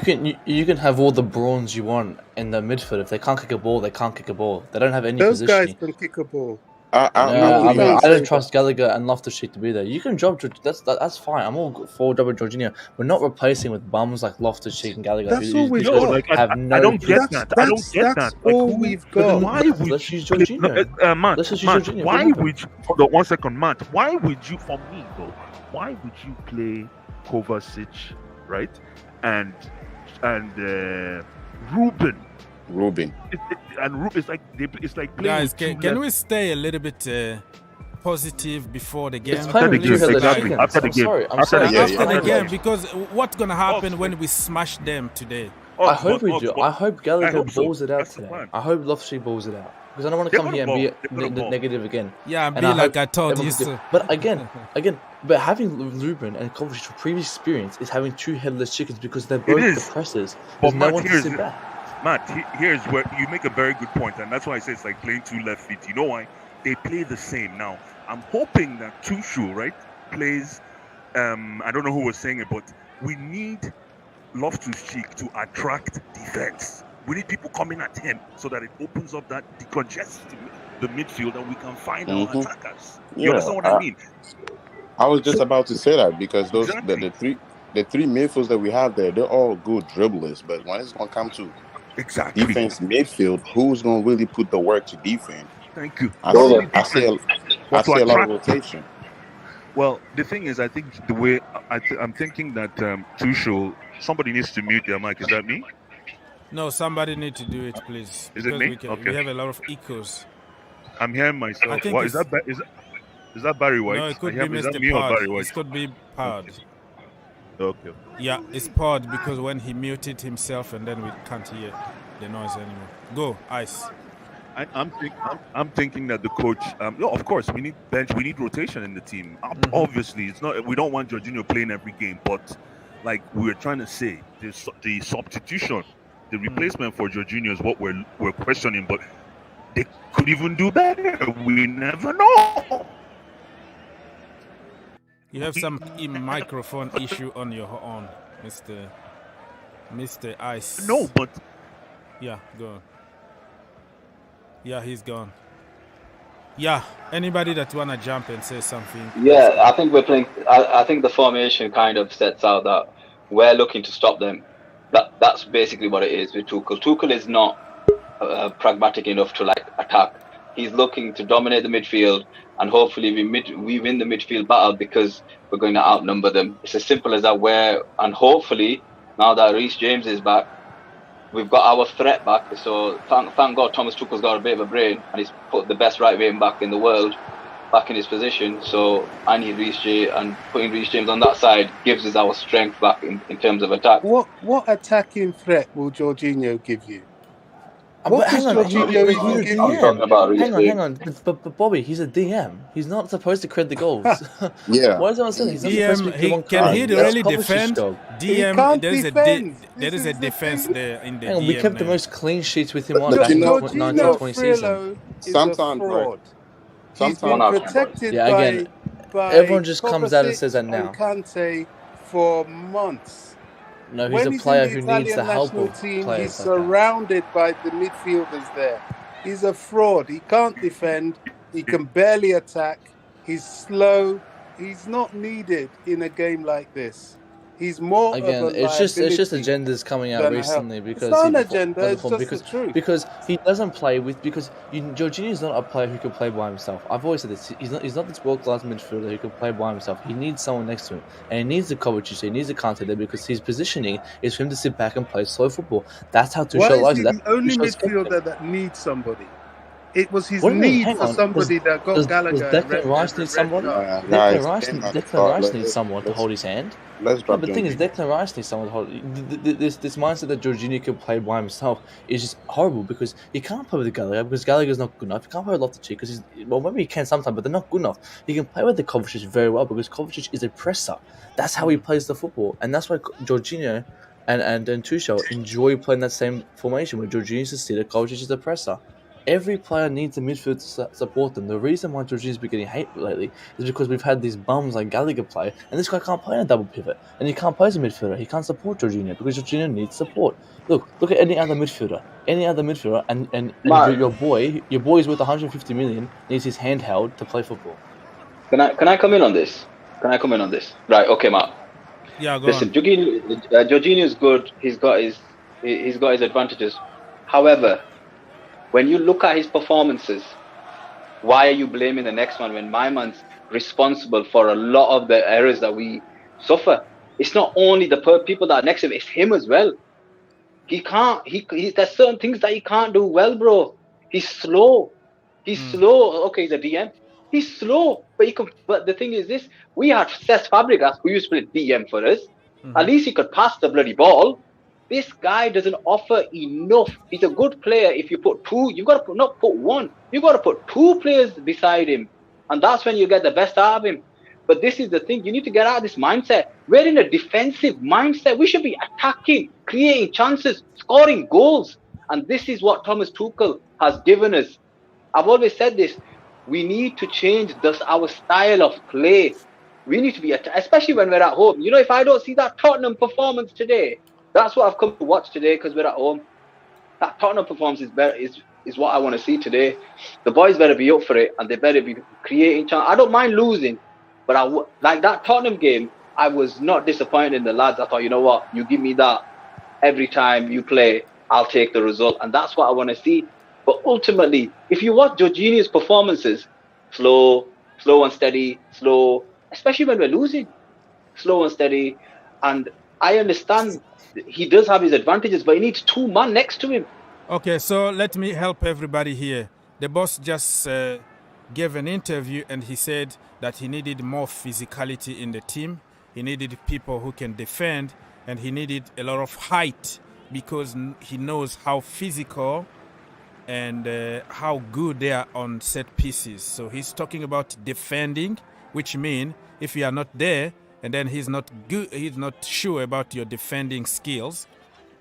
can have all the brawns you want in the midfield. If they can't kick a ball, they can't kick a ball. They don't have any Those positioning. guys can kick a ball. I don't trust Gallagher and Loftus-Cheek to be there. You can drop that's fine. I'm all for dropping Jorginho. We're not replacing with bums like Loftus-Cheek and Gallagher. That's all we've got. I don't get that. I don't get that. That's all we've got. Why would let's use Jorginho. Matt, Jorginho. Why would you? Hold on 1 second, Matt. Why would you? For me, though, why would you play Kovacic, right? And Ruben. And Ruben is like playing. Guys, can we stay a little bit positive before the game? After the game, because what's gonna happen when we smash them today? I hope we do. I hope Gallagher balls it out today. I hope Loftus-Cheek balls it out. Because I don't want to come here and be negative again. Yeah, and be like I told you so. But again, but having Ruben and Kovacic for previous experience is having 2 headless chickens because they're both the pressers. There's no one to sit back. Matt, here's where you make a very good point, and that's why I say it's like playing 2 left feet. You know why? They play the same. Now, I'm hoping that Tuchel, right, plays, I don't know who was saying it, but we need Loftus-Cheek to attract defense. We need people coming at him so that it opens up that decongests the midfield and we can find our attackers. You understand what I mean? I was just about to say that because those Exactly. the three midfields that we have there, they're all good dribblers, but when it's gonna come to defense midfield, who's gonna really put the work to defend? Thank you. I see a lot of rotation. Well, the thing is, I think the way I'm thinking that Tuchel, somebody needs to mute their mic. Is that me? No, somebody need to do it, please. Is it me? We have a lot of echoes. I'm hearing myself. I think What, is that Barry White? No, it could be is that Mr. me or Pod. Barry White? It could be Pod. Okay. Yeah, it's Pod because when he muted himself and then we can't hear the noise anymore. Go, Ice. I'm thinking that the coach. No, of course we need bench. We need rotation in the team. Obviously, it's not. We don't want Jorginho playing every game, but like we were trying to say, the substitution, the replacement for Jorginho is what we're questioning. But they could even do better. We never know. You have some microphone issue on your own, Mr. Ice. No, but yeah, go on. Yeah, he's gone. Yeah, anybody that wanna jump and say something? Yeah, I think we're playing. I think the formation kind of sets out that we're looking to stop them. That's basically what it is with Tuchel. Tuchel is not pragmatic enough to like attack. He's looking to dominate the midfield, and hopefully we win the midfield battle because we're going to outnumber them. It's as simple as that. And hopefully now that Reece James is back, we've got our threat back. So thank God Thomas Tuchel's got a bit of a brain and he's put the best right wing back in the world back in his position. So I need Reece James, and putting Reece James on that side gives us our strength back in terms of attack. What attacking threat will Jorginho give you? What does Jorginho even give you? Hang on. But Bobby, he's a DM. He's not supposed to credit the goals. Yeah. What is I saying? He's not supposed to be can he really defend? DM, there is a defense there in the DM. We kept the most clean sheets with him on Look, back in the Jorginho 1920 season. Sometimes, fraud. He's been protected by everyone just comes out and says that now. Kante for months. No, he's a player who needs the help of team, players. He's surrounded by the midfielders there. He's a fraud. He can't defend. He can barely attack. He's slow. He's not needed in a game like this. He's more again. of a It's just agendas coming out recently because it's not an agenda. It's just the truth. Because he doesn't play with Jorginho is not a player who can play by himself. I've always said this. He's not this world class midfielder who can play by himself. He needs someone next to him, and he needs the Kovacic. He needs the Kante there because his positioning is for him to sit back and play slow football. That's how Tuchel likes it. Why is he the only midfielder that needs somebody? It was his need for somebody that got Gallagher. Does Declan Rice need someone? Declan Rice needs someone to hold his hand. But the thing is, Declan Rice needs someone to hold. This mindset that Jorginho can play by himself is just horrible because he can't play with Gallagher because Gallagher's not good enough. He can't play with Loftus-Cheek because maybe he can sometimes, but they're not good enough. He can play with the Kovacic very well because Kovacic is a presser. That's how he plays the football, and that's why Jorginho and Tuchel enjoy playing that same formation where Jorginho is the sitter, Kovacic is the presser. Every player needs a midfield to support them. The reason why Jorginho's been getting hate lately is because we've had these bums like Gallagher play, and this guy can't play in a double pivot, and he can't play as a midfielder. He can't support Jorginho because Jorginho needs support. Look at any other midfielder, and your boy is worth 150 million. Needs his hand held to play football. Can I come in on this? Right, okay, Matt. Yeah, go Listen, on. Jorginho is good. He's got his advantages. However, when you look at his performances, why are you blaming the next man when my man's responsible for a lot of the errors that we suffer? It's not only the people that are next to him, it's him as well. There's certain things that he can't do well, bro. He's slow. Okay, he's a DM. He's slow, but the thing is this: we had Cesc Fabregas who used to play DM for us. At least he could pass the bloody ball. This guy doesn't offer enough. He's a good player. If you put two, you've got to not put one. You've got to put two players beside him. And that's when you get the best out of him. But this is the thing. You need to get out of this mindset. We're in a defensive mindset. We should be attacking, creating chances, scoring goals. And this is what Thomas Tuchel has given us. I've always said this. We need to change our style of play. we need to be, especially when we're at home. You know, if I don't see that Tottenham performance today, that's what I've come to watch today because we're at home. That Tottenham performance is better, is what I want to see today. The boys better be up for it and they better be creating chance. I don't mind losing, but like that Tottenham game, I was not disappointed in the lads. I thought, you know what, you give me that every time you play, I'll take the result, and that's what I want to see. But ultimately, if you watch Jorginho's performances, slow and steady, slow, especially when we're losing, slow and steady. And I understand he does have his advantages, but he needs two men next to him. Okay, so let me help everybody here. The boss just gave an interview and he said that he needed more physicality in the team. He needed people who can defend, and he needed a lot of height because he knows how physical and how good they are on set pieces. So he's talking about defending, which means if you are not there, and then he's not sure about your defending skills,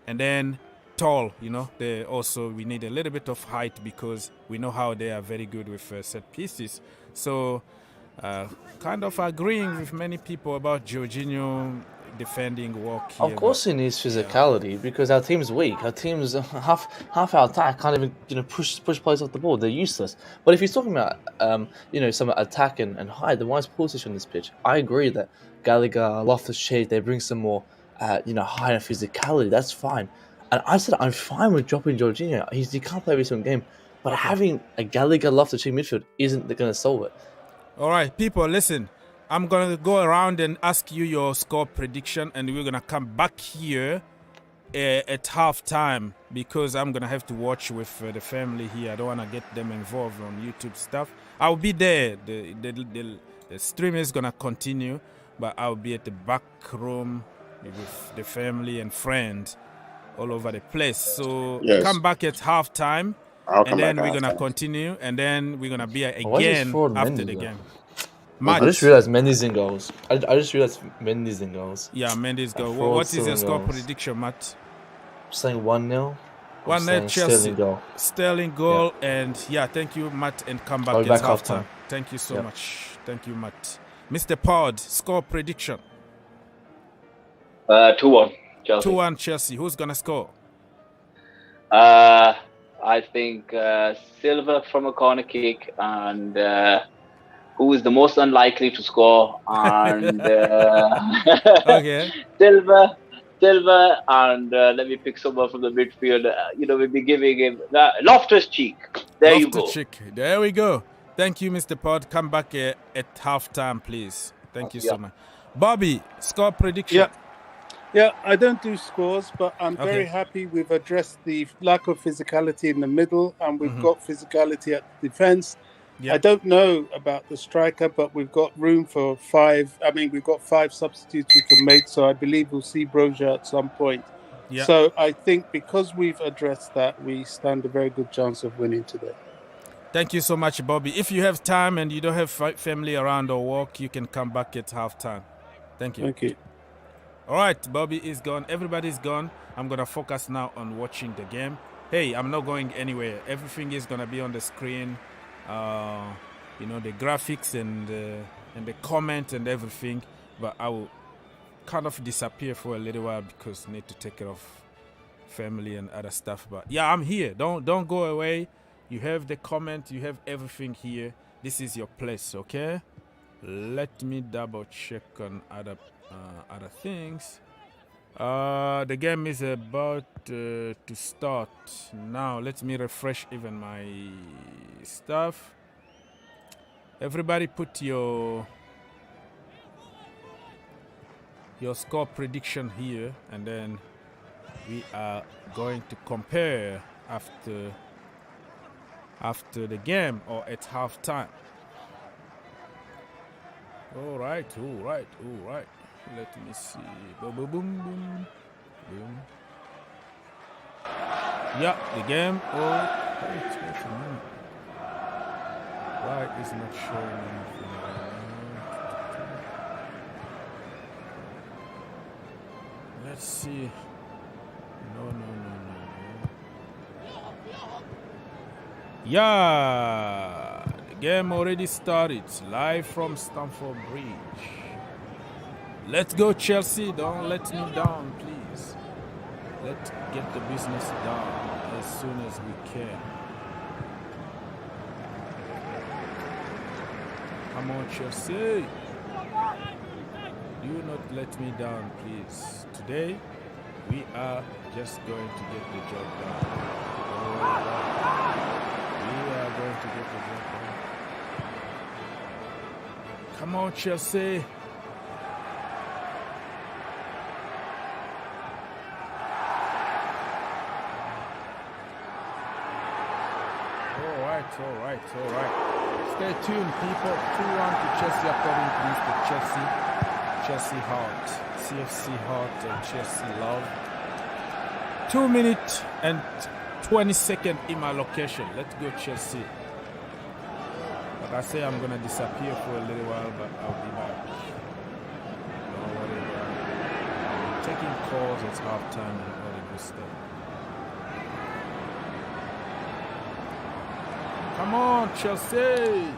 and then tall, you know, we need a little bit of height because we know how they are very good with set pieces. So kind of agreeing with many people about Jorginho defending work here. Of course he needs physicality because our team's weak. Our team's half our attack can't even push players off the ball. They're useless. But if he's talking about some attack and height, then why is Pulisic on this pitch? I agree that Gallagher, Loftus-Cheek, they bring some more height and physicality. That's fine. And I said I'm fine with dropping Jorginho. He can't play every single game. But having a Gallagher, Loftus-Cheek midfield isn't going to solve it. All right, people, listen. I'm going to go around and ask you your score prediction, and we're going to come back here at halftime because I'm going to have to watch with the family here. I don't want to get them involved on YouTube stuff. I'll be there. The stream is going to continue, but I'll be at the back room with the family and friends all over the place. So come back at halftime, and then we're going to continue, and then we're going to be again after the game. I just realized Mendy's in goals. I just realized Mendy's in goals. Yeah, Mendy's goal. What is your score prediction, Matt? I'm saying 1-0. 1-0 Chelsea. Sterling goal. Sterling goal, and thank you, Matt, and come back at halftime. Thank you so much. Thank you, Matt. Mr. Pod, score prediction. 2-1 Chelsea. 2-1 Chelsea. Who's gonna score? I think Silva from a corner kick, and who is the most unlikely to score, and okay. Silva, and let me pick someone from the midfield. We'll be giving him Loftus-Cheek. You go. Loftus-Cheek. There we go. Thank you, Mr. Pod. Come back at halftime, please. Thank you so much. Bobby, score prediction. Yeah, I don't do scores, but I'm very happy we've addressed the lack of physicality in the middle, and we've got physicality at the defence. Yep. I don't know about the striker, but we've got room for 5. I mean, we've got 5 substitutes we can make, so I believe we'll see Broja at some point. Yep. So I think because we've addressed that, we stand a very good chance of winning today. Thank you so much, Bobby. If you have time and you don't have family around or work, you can come back at halftime. Thank you. Thank you. All right, Bobby is gone. Everybody's gone. I'm going to focus now on watching the game. Hey, I'm not going anywhere. Everything is going to be on the screen. The graphics and the comment and everything, but I will kind of disappear for a little while because I need to take care of family and other stuff. But yeah, I'm here. Don't go away. You have the comment, you have everything here. This is your place, okay? Let me double check on other things. The game is about to start now. Let me refresh even my stuff. Everybody put your score prediction here, and then we are going to compare after the game or at halftime. All right. Let me see. Boom, boom, boom, boom, boom. Yeah, the game. Why is not showing anything? Let's see. No. Yeah, the game already started. Live from Stamford Bridge. Let's go, Chelsea. Don't let me down, please. Let's get the business done as soon as we can. Come on, Chelsea. Do not let me down, please. Today, we are just going to get the job done. We are going to get the job done. Come on, Chelsea. All right. Stay tuned, people. 2-1 to Chelsea according to Mr. Chelsea Heart, CFC Heart, and Chelsea Love. 2 minutes and 20 seconds in my location. Let's go, Chelsea. Like I say, I'm gonna disappear for a little while, but I'll be back. Don't worry about it. I'm taking calls at halftime and all the good stuff. Come on, Chelsea!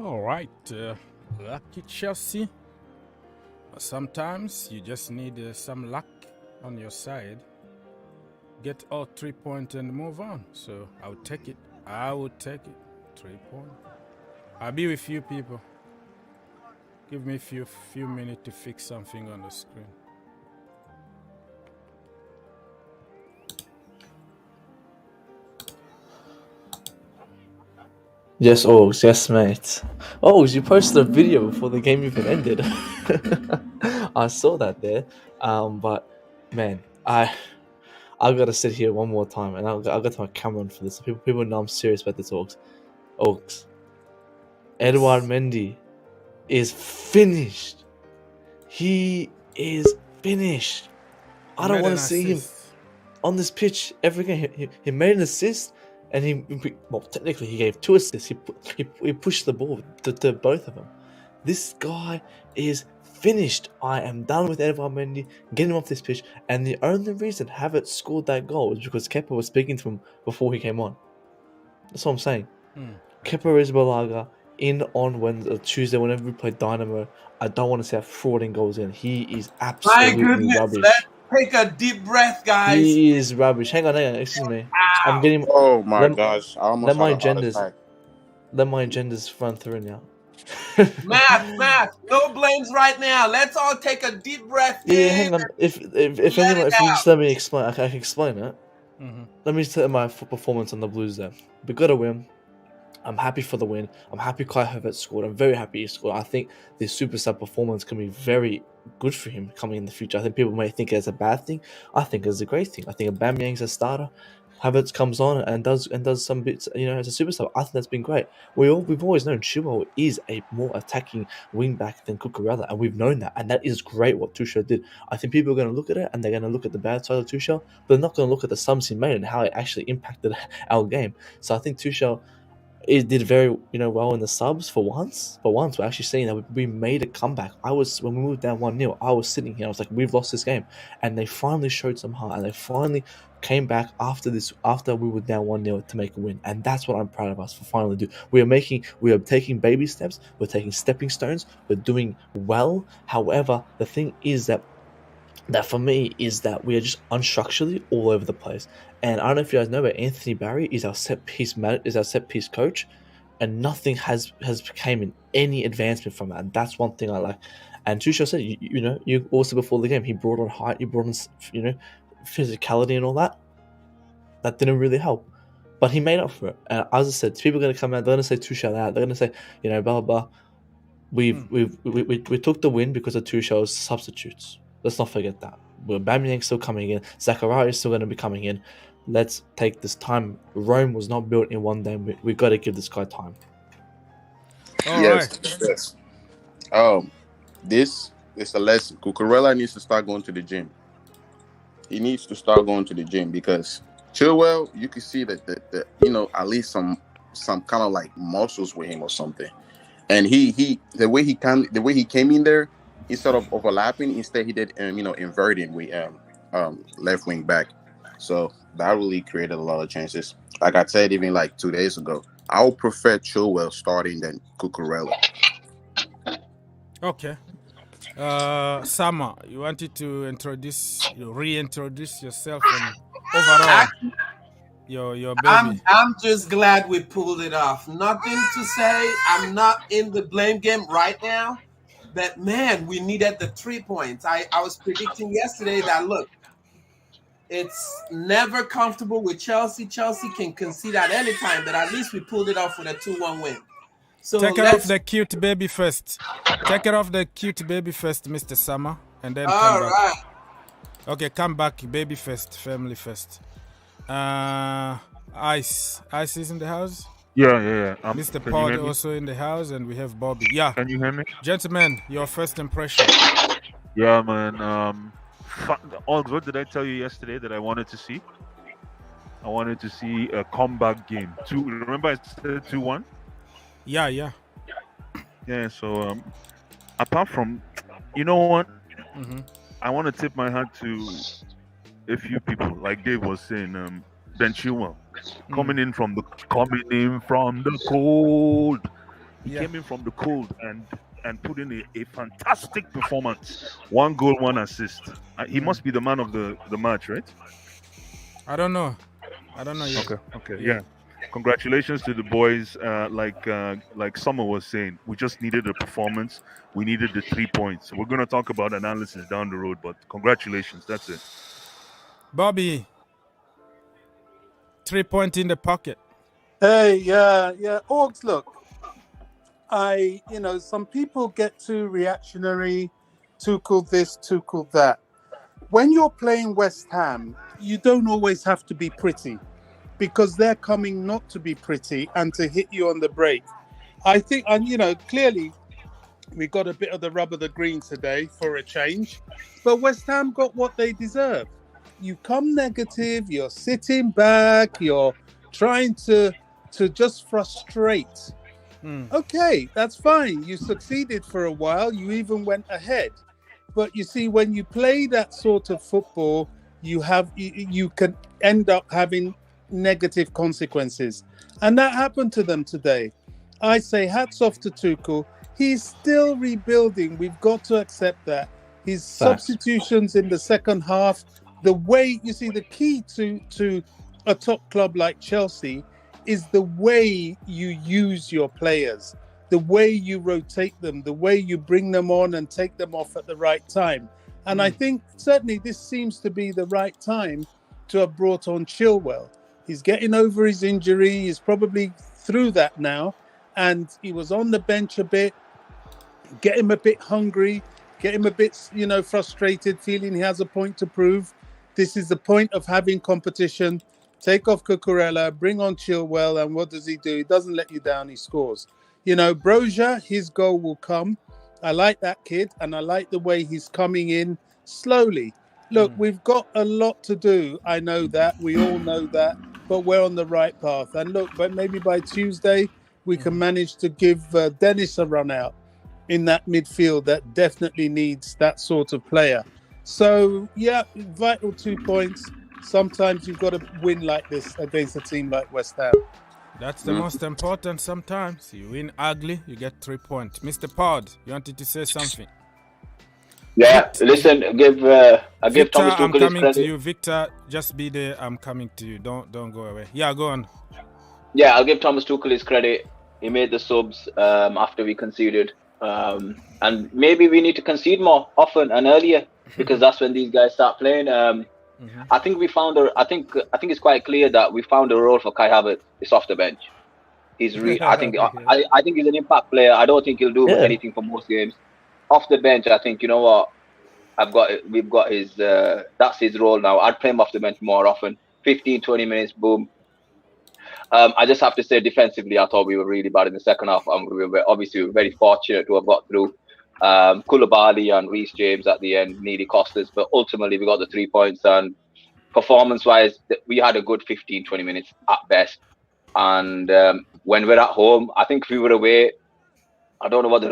All right, lucky Chelsea. Sometimes you just need some luck on your side. Get all 3 points and move on. So I would take it. 3 points. I'll be with you people. Give me a few minutes to fix something on the screen. Yes, Ogs, yes, mate. Ogs, you posted a video before the game even ended. I saw that there. But man, I gotta sit here one more time, and I'll get my camera on for this. People know I'm serious about this, Ogs. Ogs. Edouard Mendy is finished. He is finished. I don't want to see him on this pitch ever again. He made an assist. And technically he gave 2 assists. He pushed the ball to both of them. This guy is finished. I am done with Edouard Mendy. Get him off this pitch. And the only reason Havertz scored that goal was because Kepa was speaking to him before he came on. That's what I'm saying. Kepa Arrizabalaga in on Tuesday whenever we play Dynamo. I don't want to see that frauding goals in. He is absolutely rubbish. Let's take a deep breath, guys. He is rubbish. Hang on. Excuse me. I'm getting. Oh my gosh! I almost let my agendas run through now. Matt, no blames right now. Let's all take a deep breath. Yeah, hang on. If you just let me explain, I can explain it. Let me tell my performance on the Blues there. We got a win. I'm happy for the win. I'm happy Kai Havertz scored. I'm very happy he scored. I think this super sub performance can be very good for him coming in the future. I think people may think it's a bad thing. I think it's a great thing. I think Aubameyang's a starter. Havertz comes on and does some bits, as a super sub. I think that's been great. We've always known Chilwell is a more attacking wing back than Cucurella, and we've known that, and that is great what Tuchel did. I think people are going to look at it and they're going to look at the bad side of Tuchel, but they're not going to look at the subs he made and how it actually impacted our game. So I think Tuchel did very well in the subs for once. For once, we're actually seeing that we made a comeback. When we moved down 1-0, I was sitting here. I was like, we've lost this game, and they finally showed some heart, and they finally came back after we were down 1-0 to make a win, and that's what I'm proud of us for finally do. We are taking baby steps. We're taking stepping stones. We're doing well. However, the thing is that for me is that we are just unstructurally all over the place. And I don't know if you guys know, but Anthony Barry is our set piece coach, and nothing has came in any advancement from that. And that's one thing I like. And Tuchel said, you also before the game, he brought on height, he brought on physicality and all that. That didn't really help, but he made up for it. And as I said, people are going to come out, they're going to say Tuchel out, they're going to say, blah blah blah. We took the win because of Tuchel's substitutes. Let's not forget that. Aubameyang's still coming in. Zachariah is still going to be coming in. Let's take this time. Rome was not built in one day. We've got to give this guy time. Yes. This is a lesson. Cucurella needs to start going to the gym. He needs to start going to the gym because Chilwell, you can see that at least some kind of like muscles with him or something. And the way he came in there, instead of overlapping, instead he did inverting with left wing back. So that really created a lot of chances. Like I said, even like 2 days ago, I would prefer Chilwell starting than Cucurella. Okay. Sama, you wanted to reintroduce yourself and overall your baby. I'm just glad we pulled it off. Nothing to say. I'm not in the blame game right now. But man, we needed the 3 points. I was predicting yesterday that look, it's never comfortable with Chelsea. Chelsea can concede at any time, but at least we pulled it off with a 2-1 win. So take it off the cute baby first. Take it off the cute baby first, Mr. Summer, and then come back. Okay, come back, baby first, family first. Ice is in the house. Yeah. Mr. Pod also in the house, and we have Bobby. Yeah. Can you hear me? Gentlemen, your first impression. Yeah, man. What did I tell you yesterday that I wanted to see? I wanted to see a comeback game. Remember I said 2-1? Yeah. Yeah, so apart from, you know what? I want to tip my hat to a few people, like Dave was saying, Ben Chilwell. Coming in from the cold. He came in from the cold and put in a fantastic performance. 1 goal, 1 assist. He must be the man of the match, right? I don't know yet. Okay, yeah. Congratulations to the boys. Like Summer was saying, we just needed a performance. We needed the 3 points. We're going to talk about analysis down the road, but congratulations. That's it. Bobby, 3 points in the pocket. Hey, yeah. Orgs, look, some people get too reactionary, Tuchel this, Tuchel that. When you're playing West Ham, you don't always have to be pretty, because they're coming not to be pretty and to hit you on the break. I think, and clearly we got a bit of the rub of the green today for a change, but West Ham got what they deserve. You come negative, you're sitting back, you're trying to just frustrate. Okay, that's fine. You succeeded for a while. You even went ahead. But you see, when you play that sort of football, you can end up having negative consequences. And that happened to them today. I say hats off to Tuchel. He's still rebuilding. We've got to accept that. His substitutions in the second half, the way, you see, the key to a top club like Chelsea is the way you use your players, the way you rotate them, the way you bring them on and take them off at the right time. And I think certainly this seems to be the right time to have brought on Chilwell. He's getting over his injury. He's probably through that now. And he was on the bench a bit, get him a bit hungry, get him a bit, frustrated, feeling he has a point to prove. This is the point of having competition. Take off Cucurella, bring on Chilwell, and what does he do? He doesn't let you down, he scores. Broja, his goal will come. I like that kid, and I like the way he's coming in slowly. Look, we've got a lot to do. I know that. We all know that. But we're on the right path. And look, but maybe by Tuesday, we can manage to give Dennis a run out in that midfield that definitely needs that sort of player. So, yeah, vital 2 points. Sometimes you've got to win like this against a team like West Ham. That's the most important sometimes. You win ugly, you get 3 points. Mr. Pod, you wanted to say something? Yeah, listen, I give Victor, Thomas I'm Tuchel his coming credit. to you. Victor, just be there. I'm coming to you. Don't go away. Yeah, go on. Yeah, I'll give Thomas Tuchel his credit. He made the subs after we conceded. And maybe we need to concede more often and earlier, because that's when these guys start playing. I think we found I think it's quite clear that we found a role for Kai Havertz. It's off the bench. He's I think he's an impact player. I don't think he'll do anything for most games. Off the bench, I think, you know what, we've got his that's his role now. I'd play him off the bench more often. 15-20 minutes, boom. I just have to say, defensively, I thought we were really bad in the second half. We were very fortunate to have got through. Koulibaly and Reece James at the end nearly cost us, but ultimately we got the 3 points. And performance-wise, we had a good 15-20 minutes at best. And when we're at home, I think if we were away, I don't know what the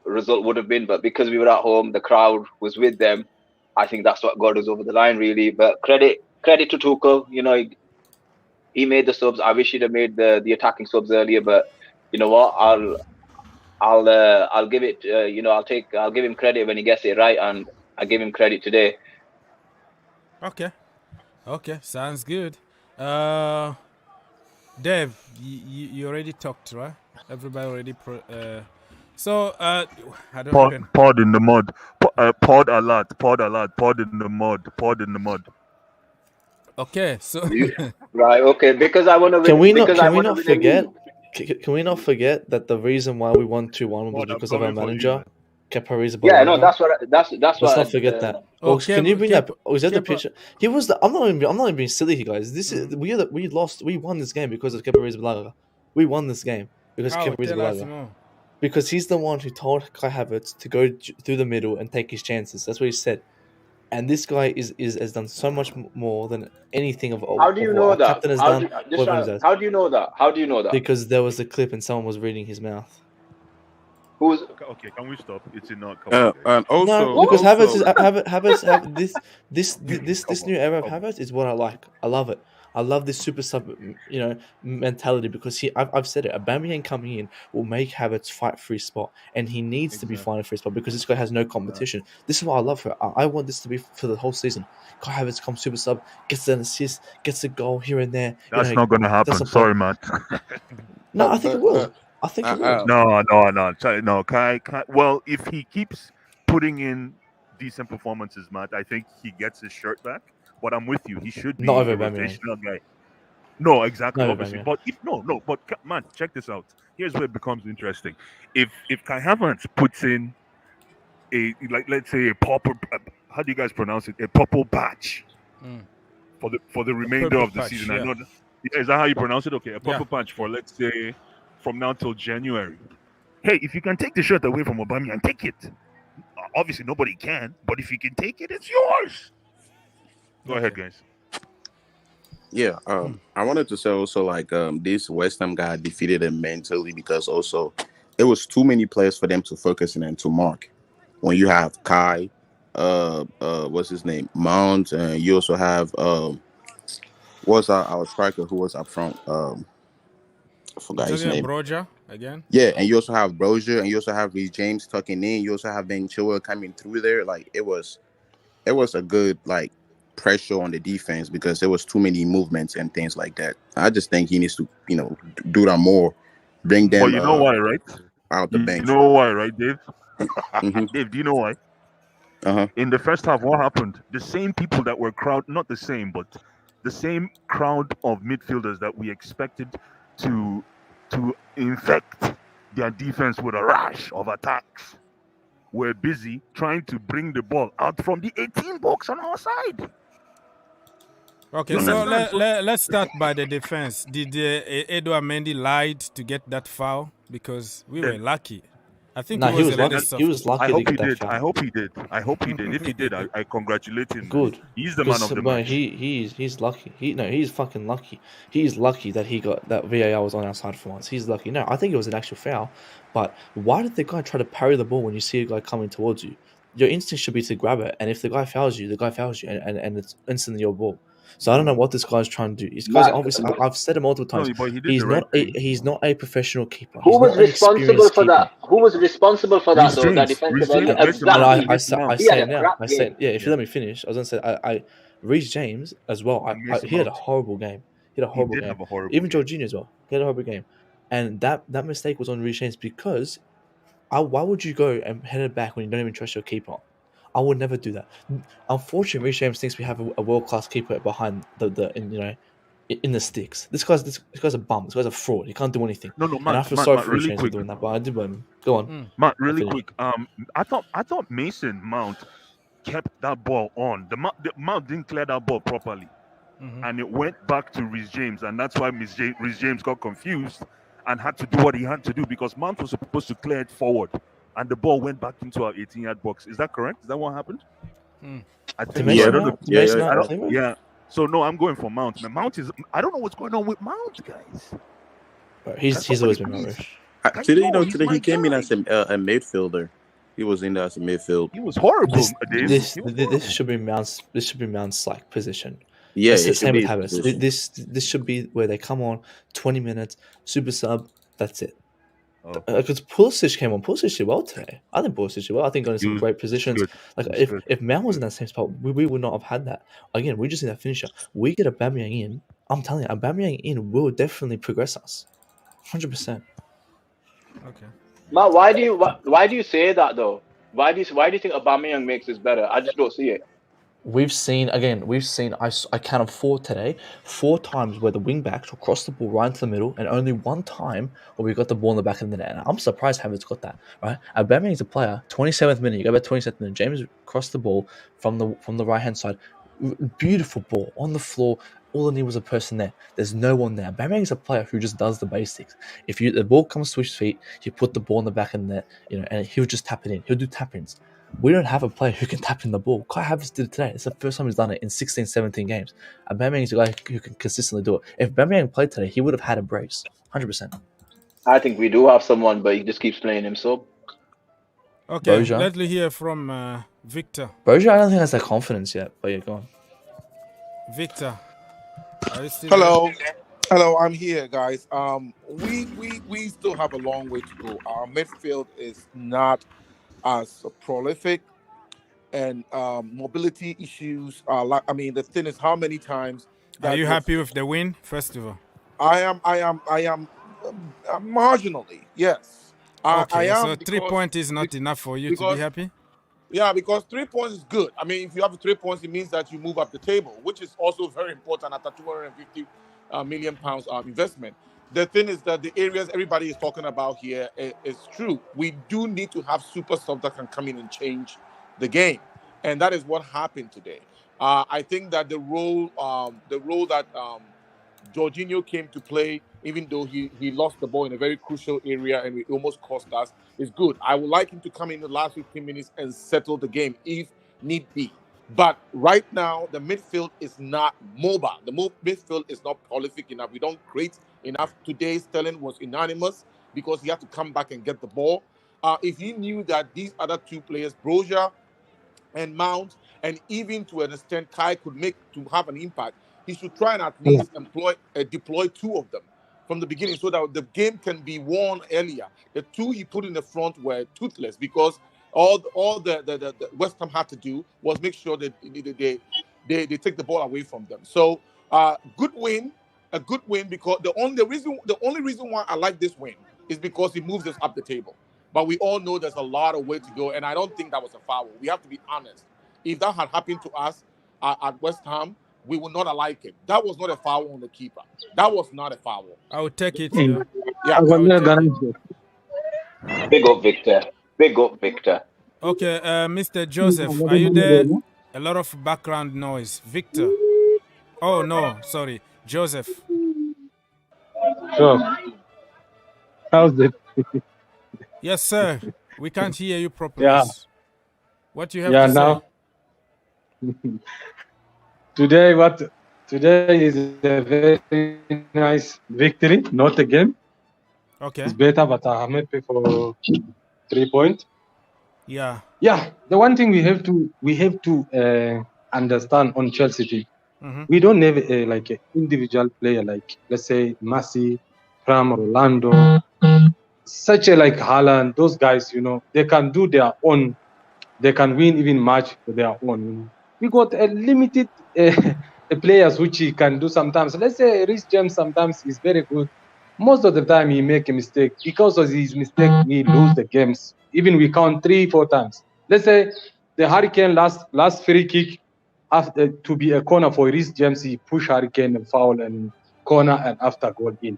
result would have been, but because we were at home, the crowd was with them. I think that's what got us over the line, really. But credit to Tuchel. He made the subs. I wish he'd have made the attacking subs earlier, but you know what? I'll give it. I'll give him credit when he gets it right, and I give him credit today. Okay, sounds good. Dev, you already talked, right? Everybody already. So I don't know. Pod in the mud. Pod alert. Pod in the mud. Pod in the mud. Okay, so right. Okay, because I want to. Can we not forget that the reason why we won 2-1 was because of our manager, Kepa Arrizabalaga? Yeah, no, that's what. Let's not forget that. Can you bring that? Is that the picture? He was I'm not even being silly here, guys. This is we won this game because of Kepa Arrizabalaga. We won this game because of Kepa Arrizabalaga. Because he's the one who told Kai Havertz to go through the middle and take his chances. That's what he said. And this guy has done so much more than anything of How do you know that? How do you know that? Because there was a clip and someone was reading his mouth. Who's okay? Can we stop? It's enough. And also, no, because Havertz this new era of Havertz is what I like. I love it. I love this super sub, mentality because I've said it. Aubameyang coming in will make Havertz fight for his spot, and he needs to be fighting for his spot because this guy has no competition. This is why I love her. I want this to be for the whole season. Kai Havertz comes super sub, gets an assist, gets a goal here and there. That's not going to happen. Sorry, man. No, I think it will. I think it will. No. Kai. Well, if he keeps putting in decent performances, Matt, I think he gets his shirt back. But I'm with you. He should be a rotational guy. No, exactly. Obviously, but man, check this out. Here's where it becomes interesting. If Kai Havertz puts in let's say a purple, how do you guys pronounce it? A purple patch for the remainder of the season. Yeah. I know. Is that how you pronounce it? Okay, a purple patch for, let's say, from now till January. Hey, if you can take the shirt away from Aubameyang, take it. Obviously, nobody can, but if you can take it, it's yours. Go ahead, guys. Yeah, I wanted to say also this West Ham guy defeated them mentally because also it was too many players for them to focus in and to mark. When you have Kai, what's his name, Mount, and you also have what's our striker who was up front? I forgot his name. Broja again. Yeah, and you also have Broja, and you also have Reece James tucking in. You also have Ben Chilwell coming through there. Like it was a good pressure on the defense because there was too many movements and things like that. I just think he needs to, do that more. Bring them. Well, you know why, right? Out the bench. You know why, right, Dave? Dave, do you know why? In the first half, what happened? The same people that were not the same, but the same crowd of midfielders that we expected to infect their defense with a rash of attacks were busy trying to bring the ball out from the 18 box on our side. Okay, so let's start by the defense. Did Edouard Mendy lied to get that foul? Because we were lucky. I think he was lucky. He was lucky. I hope he did. If he did, I congratulate him. Good. He's the man of the match. He's lucky. He's fucking lucky. He's lucky that he got that VAR was on our side for once. He's lucky. No, I think it was an actual foul. But why did the guy try to parry the ball when you see a guy coming towards you? Your instinct should be to grab it, and if the guy fouls you, and it's instantly your ball. So I don't know what this guy's trying to do. This guy's obviously, I've said it multiple times. He's not a professional keeper. Who was responsible for that? Who was responsible for that? Though that defensive end. Exactly. I say it now. If you let me finish, I was gonna say Reece James as well. He had a horrible game. Even Jorginho as well. He had a horrible game, and that mistake was on Reece James because why would you go and head it back when you don't even trust your keeper? I would never do that. Unfortunately, Reece James thinks we have a world-class keeper behind in the sticks. This guy's a bum. This guy's a fraud. He can't do anything. No, Matt, and I feel sorry for Reece James for doing that, but I did blame him. Go on, Matt. Really quick. I thought Mason Mount kept that ball on. The Mount didn't clear that ball properly, and it went back to Reece James, and that's why Reece James got confused and had to do what he had to do because Mount was supposed to clear it forward. And the ball went back into our 18-yard box. Is that correct? Is that what happened? I think yeah. So no, I'm going for Mount. The Mount is. I don't know what's going on with Mount, guys. He's always been rubbish. Today he came in as a midfielder. He was in there as a midfield. He was horrible. This should be Mount's. This should be Mount's position. Yeah, it's the same with Havertz. This should be where they come on 20 minutes, super sub. That's it. Because Pulisic came on. Pulisic did well today. I think Pulisic did well. I think in some great positions. If Mount was in that same spot, we would not have had that. Again, we just need that finisher. We get Aubameyang in. I'm telling you, Aubameyang in will definitely progress us, 100%. Okay. Matt, why do you say that though? Why do you think Aubameyang makes us better? I just don't see it. We've seen I counted 4 today, 4 times where the wing backs will cross the ball right into the middle, and only 1 time where we got the ball in the back of the net. And I'm surprised Havertz got that, right? Aubameyang's a player, 27th minute, you go back 27th minute, James crossed the ball from the right hand side. Beautiful ball on the floor. All I need was a person there. There's no one there. Aubameyang's a player who just does the basics. If the ball comes to his feet, you put the ball in the back of the net, and he'll just tap it in. He'll do tap-ins. We don't have a player who can tap in the ball. Kai Havertz did it today. It's the first time he's done it in 16, 17 games. Aubameyang's a guy who can consistently do it. If Aubameyang played today, he would have had a brace, 100%. I think we do have someone, but he just keeps playing him so. Okay, let's hear from Victor. Broja, I don't think has that confidence yet, but yeah, go on. Victor. Are you still Hello. there? Hello, I'm here, guys. We still have a long way to go. Our midfield is not as prolific, and mobility issues are like. I mean, the thing is, how many times Are that you was. happy with the win, first of all? I am marginally, yes. I Okay, am so 3 because points is not enough for you to be because happy? yeah, because 3 points is good. I mean, if you have 3 points, it means that you move up the table, which is also very important at a 250 million pounds investment. The thing is that the areas everybody is talking about here is true. We do need to have super subs that can come in and change the game, and that is what happened today. I think that the role that Jorginho came to play, even though he lost the ball in a very crucial area and it almost cost us, is good. I would like him to come in the last 15 minutes and settle the game if need be. But right now, the midfield is not mobile. The midfield is not prolific enough. We don't create enough. Today, Sterling was unanimous because he had to come back and get the ball. If he knew that these other two players, Broja and Mount, and even to an extent Kai could make to have an impact, he should try and at least deploy two of them from the beginning so that the game can be won earlier. The two he put in the front were toothless because all the West Ham had to do was make sure that they take the ball away from them. So a good win because the only reason why I like this win is because it moves us up the table. But we all know there's a lot of way to go, and I don't think that was a foul. We have to be honest. If that had happened to us at West Ham, we would not have liked it. That was not a foul on the keeper. That was not a foul. I will take it. Yeah. Big up, Victor. Big up, Victor. Okay, Mr. Joseph, are you there? A lot of background noise. Victor. Oh, no, sorry. Joseph. Sure. How's it? Yes, sir. We can't hear you properly. Yeah. What do you have to now. say? Today is a very nice victory, not a game. Okay. It's better, but I'm happy for 3 points. Yeah. Yeah. The one thing we have to understand on Chelsea team, we don't have like an individual player like, let's say, Messi, Pram, Rolando, such a like Haaland. Those guys, they can do their own. They can win even match for their own. We got a limited players which he can do sometimes. Let's say Reece James sometimes is very good. Most of the time he make a mistake. Because of his mistake, we lose the games. Even we count 3-4 times. Let's say the Hurricane last free kick after to be a corner for Reece James, he push Hurricane and foul and corner and after goal in.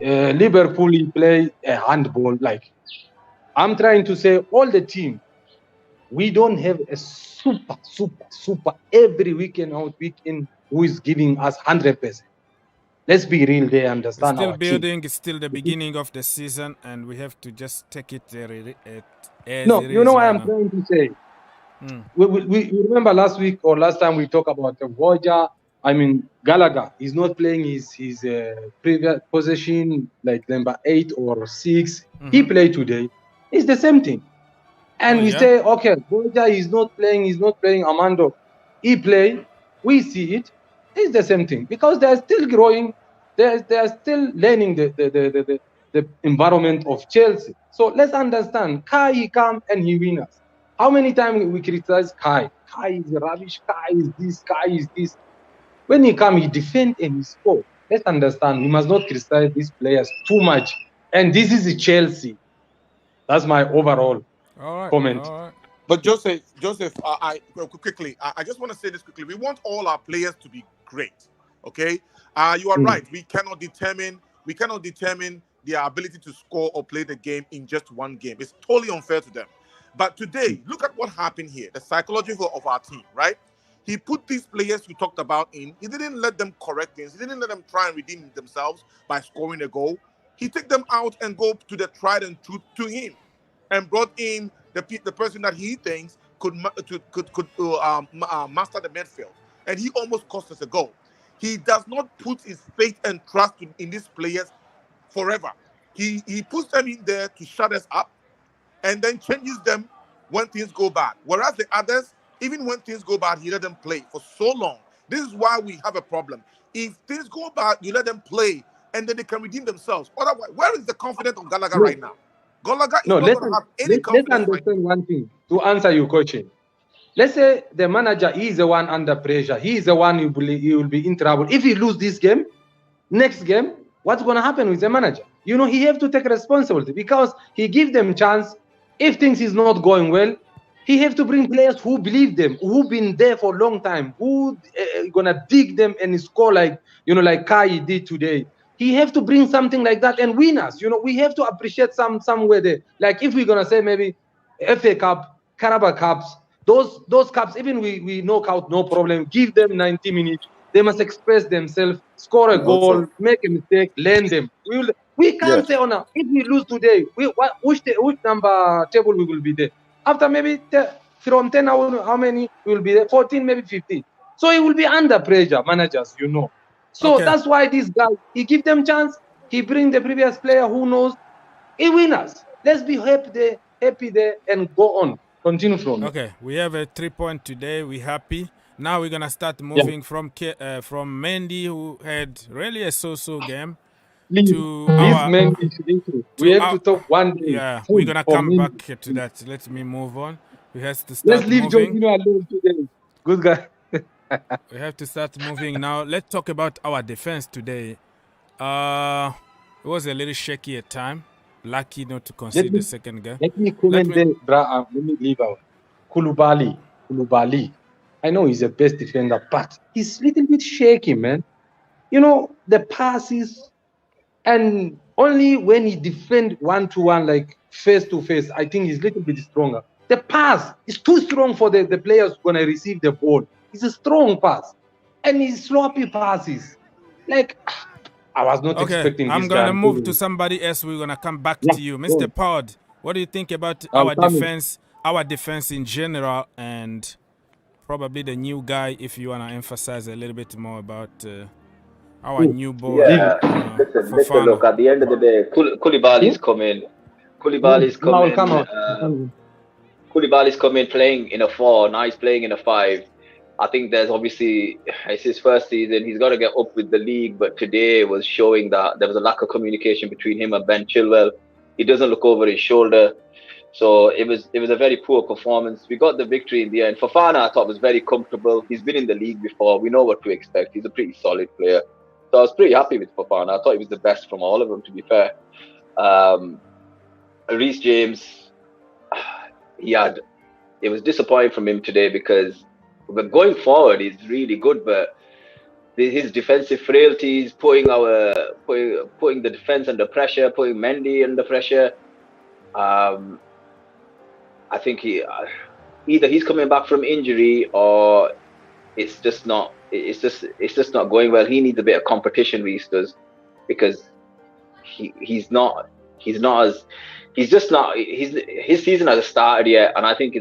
Liverpool he play a handball. Like I'm trying to say, all the team, we don't have a super every weekend out weekend who is giving us 100%. Let's be real. They understand. Still our building. team. It's still the beginning of the season, and we have to just take it as No, it you is know what right I'm now. trying to say. We remember last week or last time we talked about the Voja. I mean, Gallagher is not playing his previous position like number 8 or 6. He played today. It's the same thing. And we say, okay, Voja is not playing. Armando, he play. We see it. It's the same thing because they are still growing. They are still learning the environment of Chelsea. So let's understand. Kai, he come and he win us. How many times we criticize Kai? Kai is rubbish. Kai is this. Kai is this. When he come, he defend and he score. Let's understand. We must not criticize these players too much. And this is Chelsea. That's my overall comment. All right. But Joseph, I just want to say this quickly. We want all our players to be great. Okay, you are right. We cannot determine their ability to score or play the game in just one game. It's totally unfair to them. But today, look at what happened here. The psychology of our team, right? He put these players we talked about in. He didn't let them correct things. He didn't let them try and redeem themselves by scoring a goal. He took them out and go to the tried and true to him, and brought in the person that he thinks could master the midfield, and he almost cost us a goal. He does not put his faith and trust in these players forever. He puts them in there to shut us up, and then changes them when things go bad. Whereas the others, even when things go bad, he let them play for so long This is why we have a problem. If things go bad, you let them play, and then they can redeem themselves. Otherwise, where is the confidence of Gallagher right now? Gallagher is not going to have any confidence. Let's understand one thing to answer your question. Let's say the manager is the one under pressure. He is the one who will be in trouble. If he lose this game, next game, what's going to happen with the manager? You know, he have to take responsibility because he give them chance. If things is not going well, he have to bring players who believe them, who been there for a long time, who gonna dig them and score like, you know, like Kai did today. He have to bring something like that and win us. You know, we have to appreciate somewhere there. Like if we're gonna say maybe FA Cup, Carabao Cups, those cups, even we knock out, no problem. Give them 90 minutes. They must express themselves, score a goal, make a mistake, learn them. We can't say, oh no, if we lose today, which number table we will be there? After maybe from 10, how many will be there? 14, maybe 15. So he will be under pressure, managers, you know. So that's why this guy, he give them chance. He bring the previous player who knows. He win us. Let's be happy there and go on. Continue from. Okay, we have a 3 point today. We're happy. Now we're gonna start moving from Mendy, who had really a so-so game, to our. We have to talk one day. Yeah, we're gonna come back to that. Let me move on. We have to start. Let's leave Jorginho alone today. Good guy. We have to start moving now. Let's talk about our defense today. It was a little shaky at time. Lucky not to concede the second goal. Let me comment let me leave out. Koulibaly. I know he's the best defender, but he's a little bit shaky, man. You know, the passes, and only when he defend 1-to-1, like face-to-face, I think he's a little bit stronger. The pass is too strong for the players going to receive the ball. It's a strong pass. And he's sloppy passes. Like, I was not expecting this. I'm going to move to somebody else. We're going to come back to you. Mr. Pod, what do you think about our defense in general, and probably the new guy, if you want to emphasize a little bit more about our new boy? Yeah, listen, look, at the end of the day, Koulibaly's coming. Koulibaly's coming playing in a 4. Now he's playing in a 5. I think there's obviously, it's his first season. He's got to get up with the league. But today was showing that there was a lack of communication between him and Ben Chilwell. He doesn't look over his shoulder. So it was a very poor performance. We got the victory in the end. Fofana, I thought, was very comfortable. He's been in the league before. We know what to expect. He's a pretty solid player. So I was pretty happy with Fofana. I thought he was the best from all of them, to be fair. Reece James, it was disappointing from him today because going forward, he's really good, but his defensive frailties, putting the defense under pressure, putting Mendy under pressure. I think either he's coming back from injury or it's just not going well. He needs a bit of competition, Reece does, because his season hasn't started yet, and I think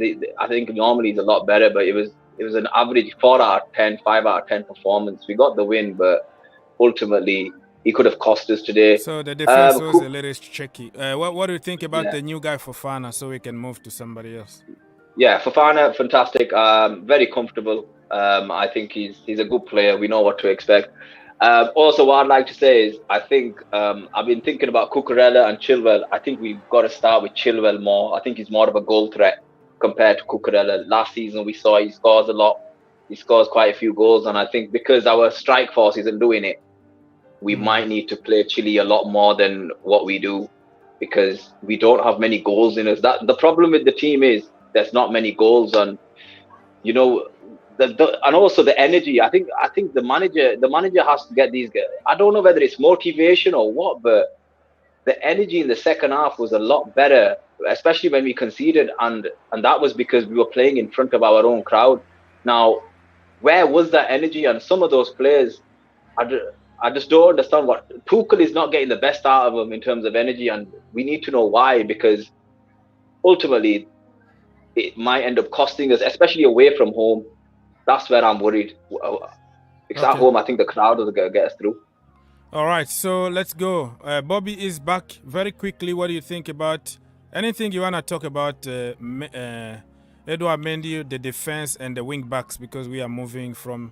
normally he's a lot better, but it was an average 4 out of 10, 5 out of 10 performance. We got the win, but ultimately he could have cost us today. So the defense was a little tricky. What do you think about the new guy Fofana, so we can move to somebody else? Yeah, Fofana, fantastic. Very comfortable. I think he's a good player. We know what to expect. Also, what I'd like to say is, I think I've been thinking about Cucurella and Chilwell. I think we've got to start with Chilwell more. I think he's more of a goal threat compared to Cucurella. Last season, we saw he scores a lot. He scores quite a few goals. And I think because our strike force isn't doing it, we might need to play Chile a lot more than what we do, because we don't have many goals in us. The problem with the team is there's not many goals, and you know, and also the energy. I think the manager has to get these guys. I don't know whether it's motivation or what, but the energy in the second half was a lot better, especially when we conceded, and that was because we were playing in front of our own crowd. Now, where was that energy? And some of those players, I just don't understand what Tuchel is not getting the best out of them in terms of energy, and we need to know why, because ultimately it might end up costing us, especially away from home. That's where I'm worried. Because at home, I think the crowd is going to get us through. All right, so let's go. Bobby is back. Very quickly, what do you think about anything you want to talk about Edouard Mendy, the defense and the wing backs, because we are moving from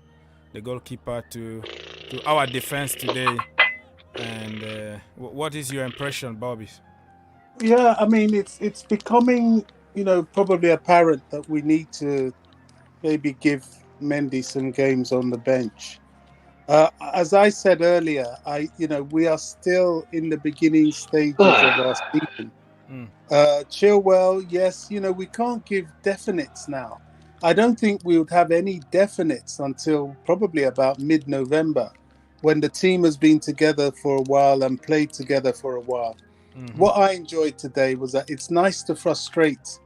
the goalkeeper, to our defense today. And what is your impression, Bobby? Yeah, I mean, it's becoming, probably apparent that we need to maybe give Mendy some games on the bench. As I said earlier, we are still in the beginning stages of our season. Chilwell, yes, we can't give definites now. I don't think we would have any definites until probably about mid-November, when the team has been together for a while and played together for a while. What I enjoyed today was that it's nice to frustrate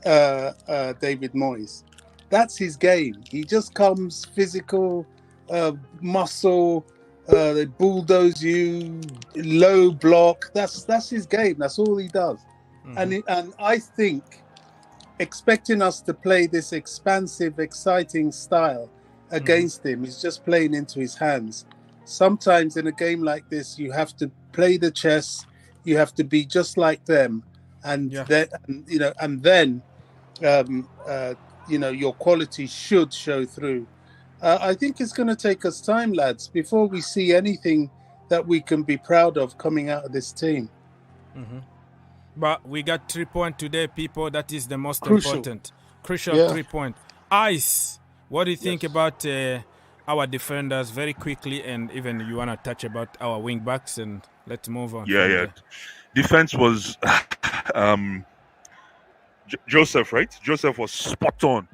David Moyes. That's his game. He just comes physical, muscle, they bulldoze you, low block. That's his game. That's all he does. And I think expecting us to play this expansive, exciting style against him is just playing into his hands. Sometimes in a game like this, you have to play the chess. You have to be just like them, and then your quality should show through. I think it's going to take us time, lads, before we see anything that we can be proud of coming out of this team. But we got 3 points today, people. That is the most Crucial. important. Crucial 3 points. Ice, what do you think about our defenders very quickly, and even you want to touch about our wing backs, and let's move on. Yeah. Defense was Joseph, right? Joseph was spot on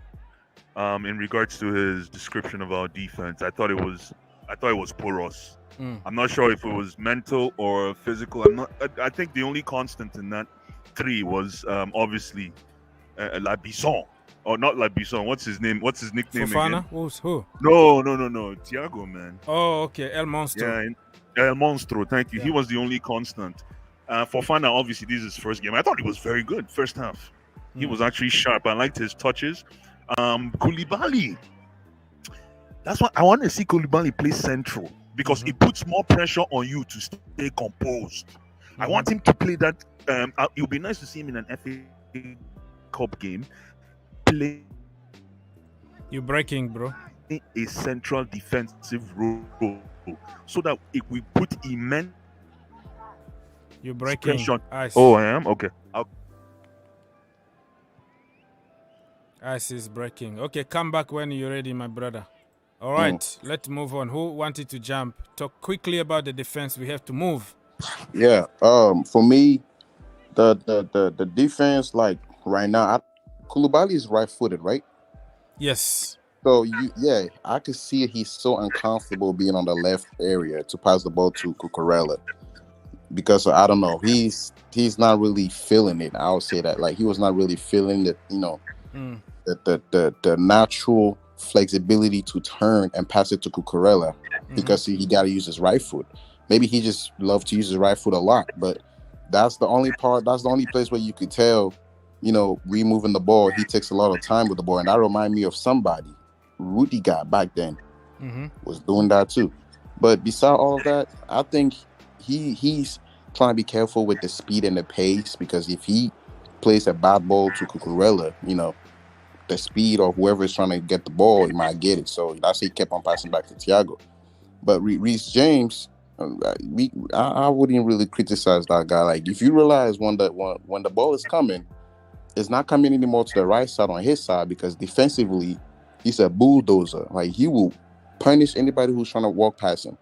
in regards to his description of our defense. I thought it was porous. I'm not sure if it was mental or physical. I think the only constant in that three was obviously La Bisson. Or not La Bisson. What's his name? What's his nickname Fofana? again? Who? No. Thiago, man. Oh, okay. El Monstro. Yeah, El Monstro. Thank you. Yeah. He was the only constant. Fofana, obviously, this is his first game. I thought he was very good first half. He was actually sharp. I liked his touches. Koulibaly. That's why I want to see Koulibaly play central, because it puts more pressure on you to stay composed. I want him to play that. It would be nice to see him in an FA Cup game. Play. You're breaking, bro. A central defensive role, so that if we put immense. You're breaking. Ice. Oh, I am? Okay. Ice is breaking. Okay, come back when you're ready, my brother. All right, let's move on. Who wanted to jump? Talk quickly about the defense. We have to move. Yeah. For me, the defense, like right now, Koulibaly is right-footed, right? Yes. So I could see he's so uncomfortable being on the left area to pass the ball to Cucurella, because I don't know, he's not really feeling it. I would say that, like, he was not really feeling it, the natural flexibility to turn and pass it to Cucurella, because he got to use his right foot. Maybe he just loved to use his right foot a lot, but that's the only place where you could tell, removing the ball, he takes a lot of time with the ball. And that reminds me of somebody, Rudiger back then, was doing that too. But beside all of that, I think he's trying to be careful with the speed and the pace, because if he plays a bad ball to Cucurella, the speed of whoever is trying to get the ball, he might get it. So that's why he kept on passing back to Thiago. But Reece James, I wouldn't really criticize that guy. Like, if you realize when the ball is coming, it's not coming anymore to the right side on his side, because defensively he's a bulldozer. Like, he will punish anybody who's trying to walk past him.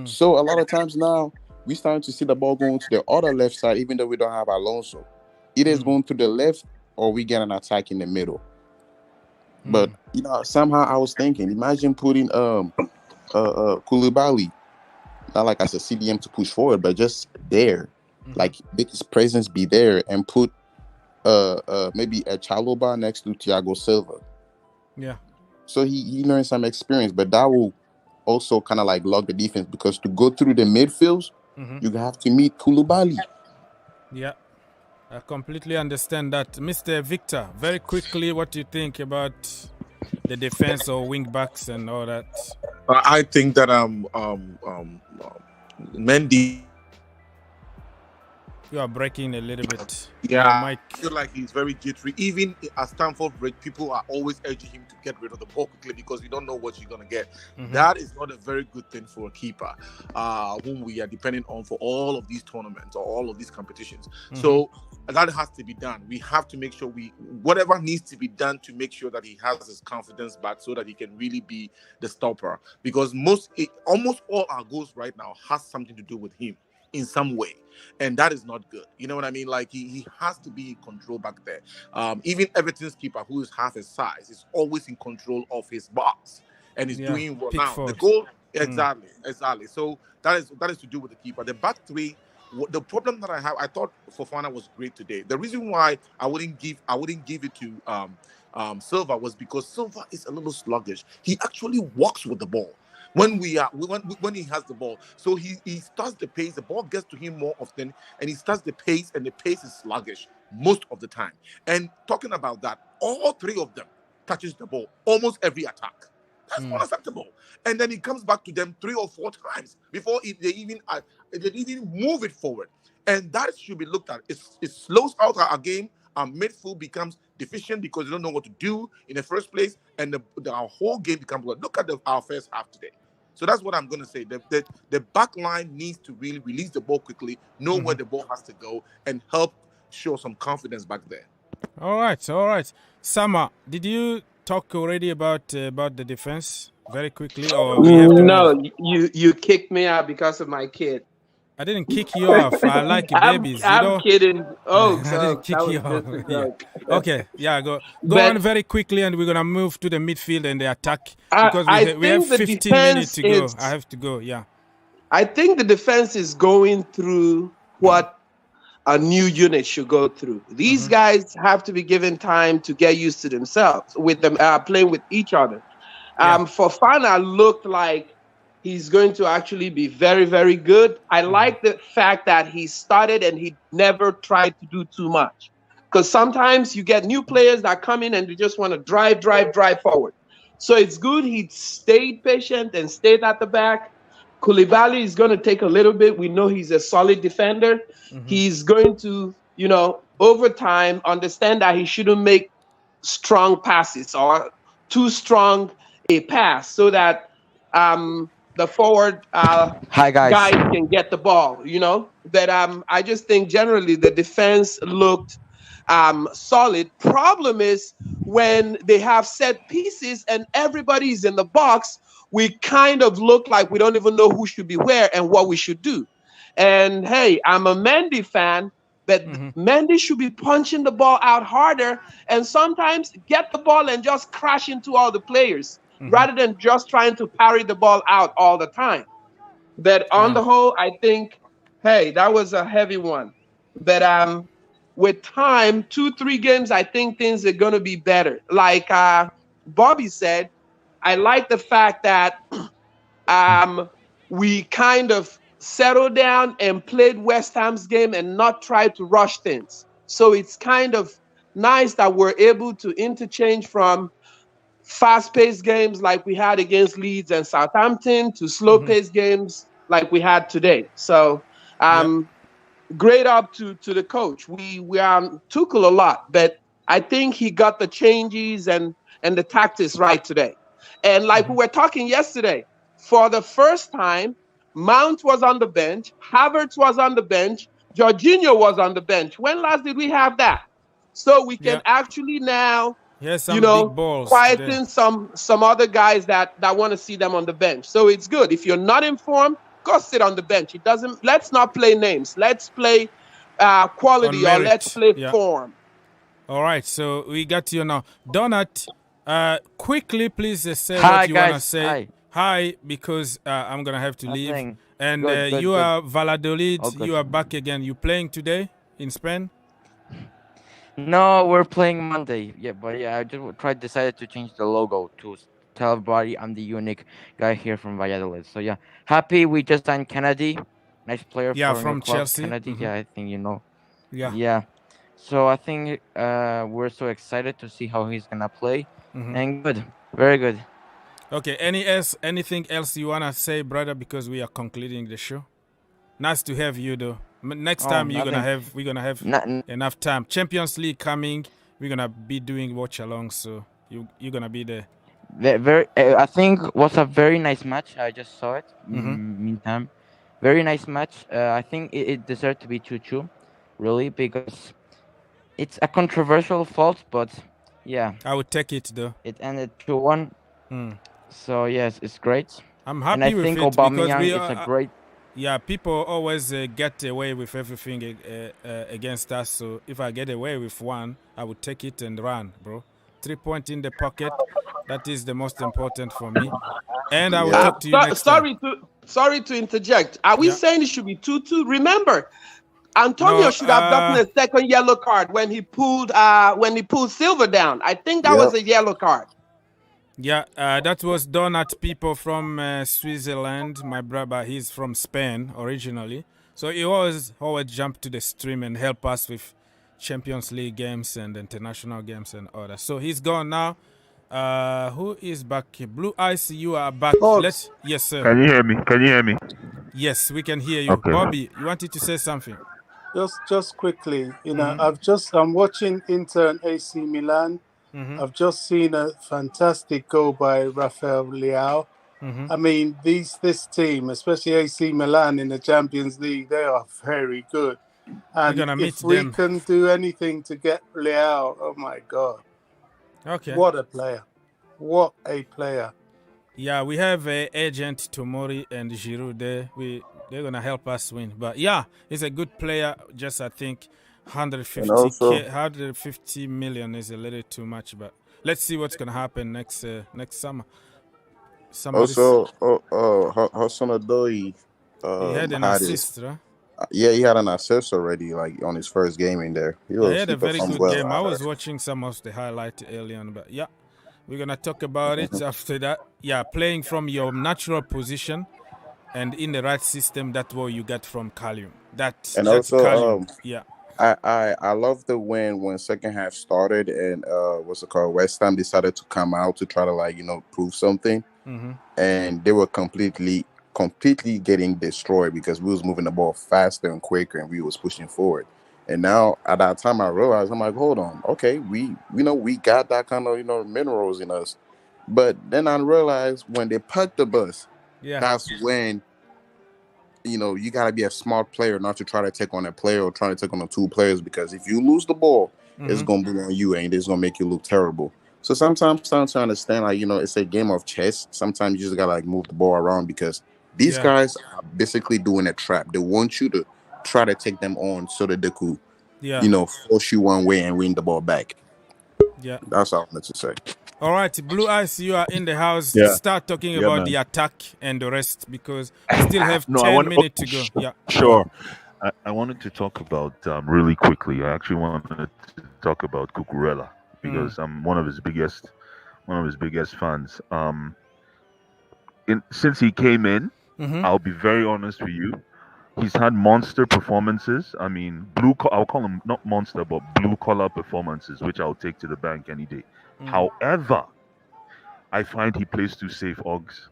So a lot of times now we're starting to see the ball going to the other left side, even though we don't have Alonso. Either it's going to the left or we get an attack in the middle. But somehow I was thinking, imagine putting Koulibaly, not like as a CDM to push forward, but just there, like make his presence be there, and put maybe a Chalobah next to Thiago Silva. Yeah. So he learned some experience, but that will also kind of like lock the defense, because to go through the midfields, you have to meet Koulibaly. Yeah, I completely understand that. Mr. Victor, very quickly, what do you think about the defense or wing backs and all that? I think that Mendy You are breaking a little bit. Yeah, Mike. I feel like he's very jittery. Even at Stamford Bridge, people are always urging him to get rid of the ball quickly because you don't know what you're going to get. That is not a very good thing for a keeper whom we are depending on for all of these tournaments or all of these competitions. So that has to be done. We have to make sure whatever needs to be done to make sure that he has his confidence back so that he can really be the stopper. Because almost all our goals right now has something to do with him in some way, and that is not good. You know what I mean? Like he has to be in control back there. Even Everton's keeper, who is half his size, is always in control of his box and is doing well. Now the goal, exactly. So that is to do with the keeper. The back three. The problem that I have, I thought Fofana was great today. The reason why I wouldn't give it to Silva was because Silva is a little sluggish. He actually walks with the ball when he has the ball. So he starts the pace. The ball gets to him more often, and he starts the pace, and the pace is sluggish most of the time. And talking about that, all three of them touches the ball almost every attack. That's unacceptable. And then he comes back to them 3 or 4 times before they even move it forward. And that should be looked at. It slows out our game. Our midfield becomes deficient because they don't know what to do in the first place. And our whole game becomes good. Look at our first half today. So that's what I'm going to say. The back line needs to really release the ball quickly, know where the ball has to go, and help show some confidence back there. All right. Sama, did you talk already about the defense very quickly, or we have to move? You kicked me out because of my kid. I didn't kick you off. I like babies. I'm kidding. Oh, I didn't kick you off. Yeah. Okay, go on very quickly, and we're gonna move to the midfield and the attack because we have 15 minutes to go. I have to go. Yeah. I think the defense is going through what a new unit should go through. These guys have to be given time to get used to themselves with them playing with each other. Fofana looked like he's going to actually be very, very good. I like the fact that he started and he never tried to do too much. Because sometimes you get new players that come in and they just want to drive forward. So it's good he stayed patient and stayed at the back. Koulibaly is going to take a little bit. We know he's a solid defender. He's going to, over time, understand that he shouldn't make strong passes or too strong a pass so that the forward guy can get the ball, But I just think generally the defense looked solid. Problem is when they have set pieces and everybody's in the box, we kind of look like we don't even know who should be where and what we should do. And hey, I'm a Mendy fan, but Mendy should be punching the ball out harder and sometimes get the ball and just crash into all the players rather than just trying to parry the ball out all the time. But on the whole, I think, hey, that was a heavy one. But with time, 2-3 games, I think things are going to be better. Like Bobby said, I like the fact that we kind of settled down and played West Ham's game and not tried to rush things. So it's kind of nice that we're able to interchange from fast-paced games like we had against Leeds and Southampton to slow-paced games like we had today. So great up to the coach. We Tuchel a lot, but I think he got the changes and the tactics right today. And like we were talking yesterday, for the first time, Mount was on the bench, Havertz was on the bench, Jorginho was on the bench. When last did we have that? So we can actually now, big balls quieten some other guys that want to see them on the bench. So it's good. If you're not informed, go sit on the bench. Let's not play names. Let's play quality or let's play form. All right, so we got you now. Donut, quickly, please say hi, what you want to say. Hi, because I'm going to have to leave. Nothing. And Good, you are Valladolid. Oh, you are back again. You playing today in Spain? No, we're playing Monday. I just decided to change the logo to tell everybody I'm the unique guy here from Valladolid. So happy we just signed Kennedy, nice player. From Chelsea. Kennedy, I think you know. Yeah. So I think we're so excited to see how he's gonna play, and good, very good. Okay. Anything else you wanna say, brother? Because we are concluding the show. Nice to have you, though. Next Oh, time we're nothing. gonna have enough time. Champions League coming. We're gonna be doing watch along, so you're gonna be there. Very, I think was a very nice match. I just saw it. Meantime, very nice match. I think it deserved to be 2-2, really, because it's a controversial fault, but yeah, I would take it though. it ended 2-1. So yes, it's great. I'm and I happy with think it because Aubameyang we is a great. Yeah, people always get away with everything against us. So if I get away with one, I would take it and run, bro. 3 points in the pocket. That is the most important for me. And I will talk to you next time. Sorry to interject. Are we saying it should be 2-2? Remember, Antonio should have gotten a second yellow card when he pulled Silva down. I think that was a yellow card. Yeah, that was done at people from Switzerland. My brother, he's from Spain originally. So he always jump to the stream and help us with Champions League games and international games and others. So he's gone now. Who is back? Blue Eyes, you are back. Yes, sir. Can you hear me? Yes, we can hear you. Okay. Bobby, you wanted to say something? Just quickly, I'm watching Inter and AC Milan. I've just seen a fantastic goal by Rafael Leao. I mean, this team, especially AC Milan in the Champions League, they are very good. And if we can do anything to get Leao, oh my God. Okay. What a player. What a player. Yeah, we have agent Tomori and Giroud there. They're going to help us win. But yeah, he's a good player. Just I think 150 million is a little too much, but let's see what's gonna happen next summer. Also, Hudson-Odoi, he had an assist, right? Yeah, he had an assist already, like on his first game in there. He had a very good game. I was watching some of the highlight earlier on, but yeah, we're gonna talk about it after that. Yeah, playing from your natural position and in the right system. That's what you get from Calium. That's also, Calium. Yeah. I love the win when second half started and West Ham decided to come out to try to prove something, and they were completely getting destroyed because we was moving the ball faster and quicker and we was pushing forward. And now at that time I realized, I'm like, hold on, okay, we got that kind of minerals in us, but then I realized when they put the bus, that's when. You got to be a smart player not to try to take on a player or try to take on the two players, because if you lose the ball, it's going to be on you and it's going to make you look terrible. So sometimes starting to understand, it's a game of chess. Sometimes you just got to move the ball around because these guys are basically doing a trap. They want you to try to take them on so that they could, force you one way and win the ball back. Yeah. That's all I wanted to say. All right, Blue Eyes, you are in the house. Start talking about the attack and the rest because we still have 10 minutes to go. Yeah, sure. I wanted to talk about really quickly. I actually wanted to talk about Cucurella because I'm one of his biggest fans. Since he came in, I'll be very honest with you. He's had monster performances. I mean, I'll call them not monster, but blue collar performances, which I'll take to the bank any day. However, I find he plays too safe, Oggs.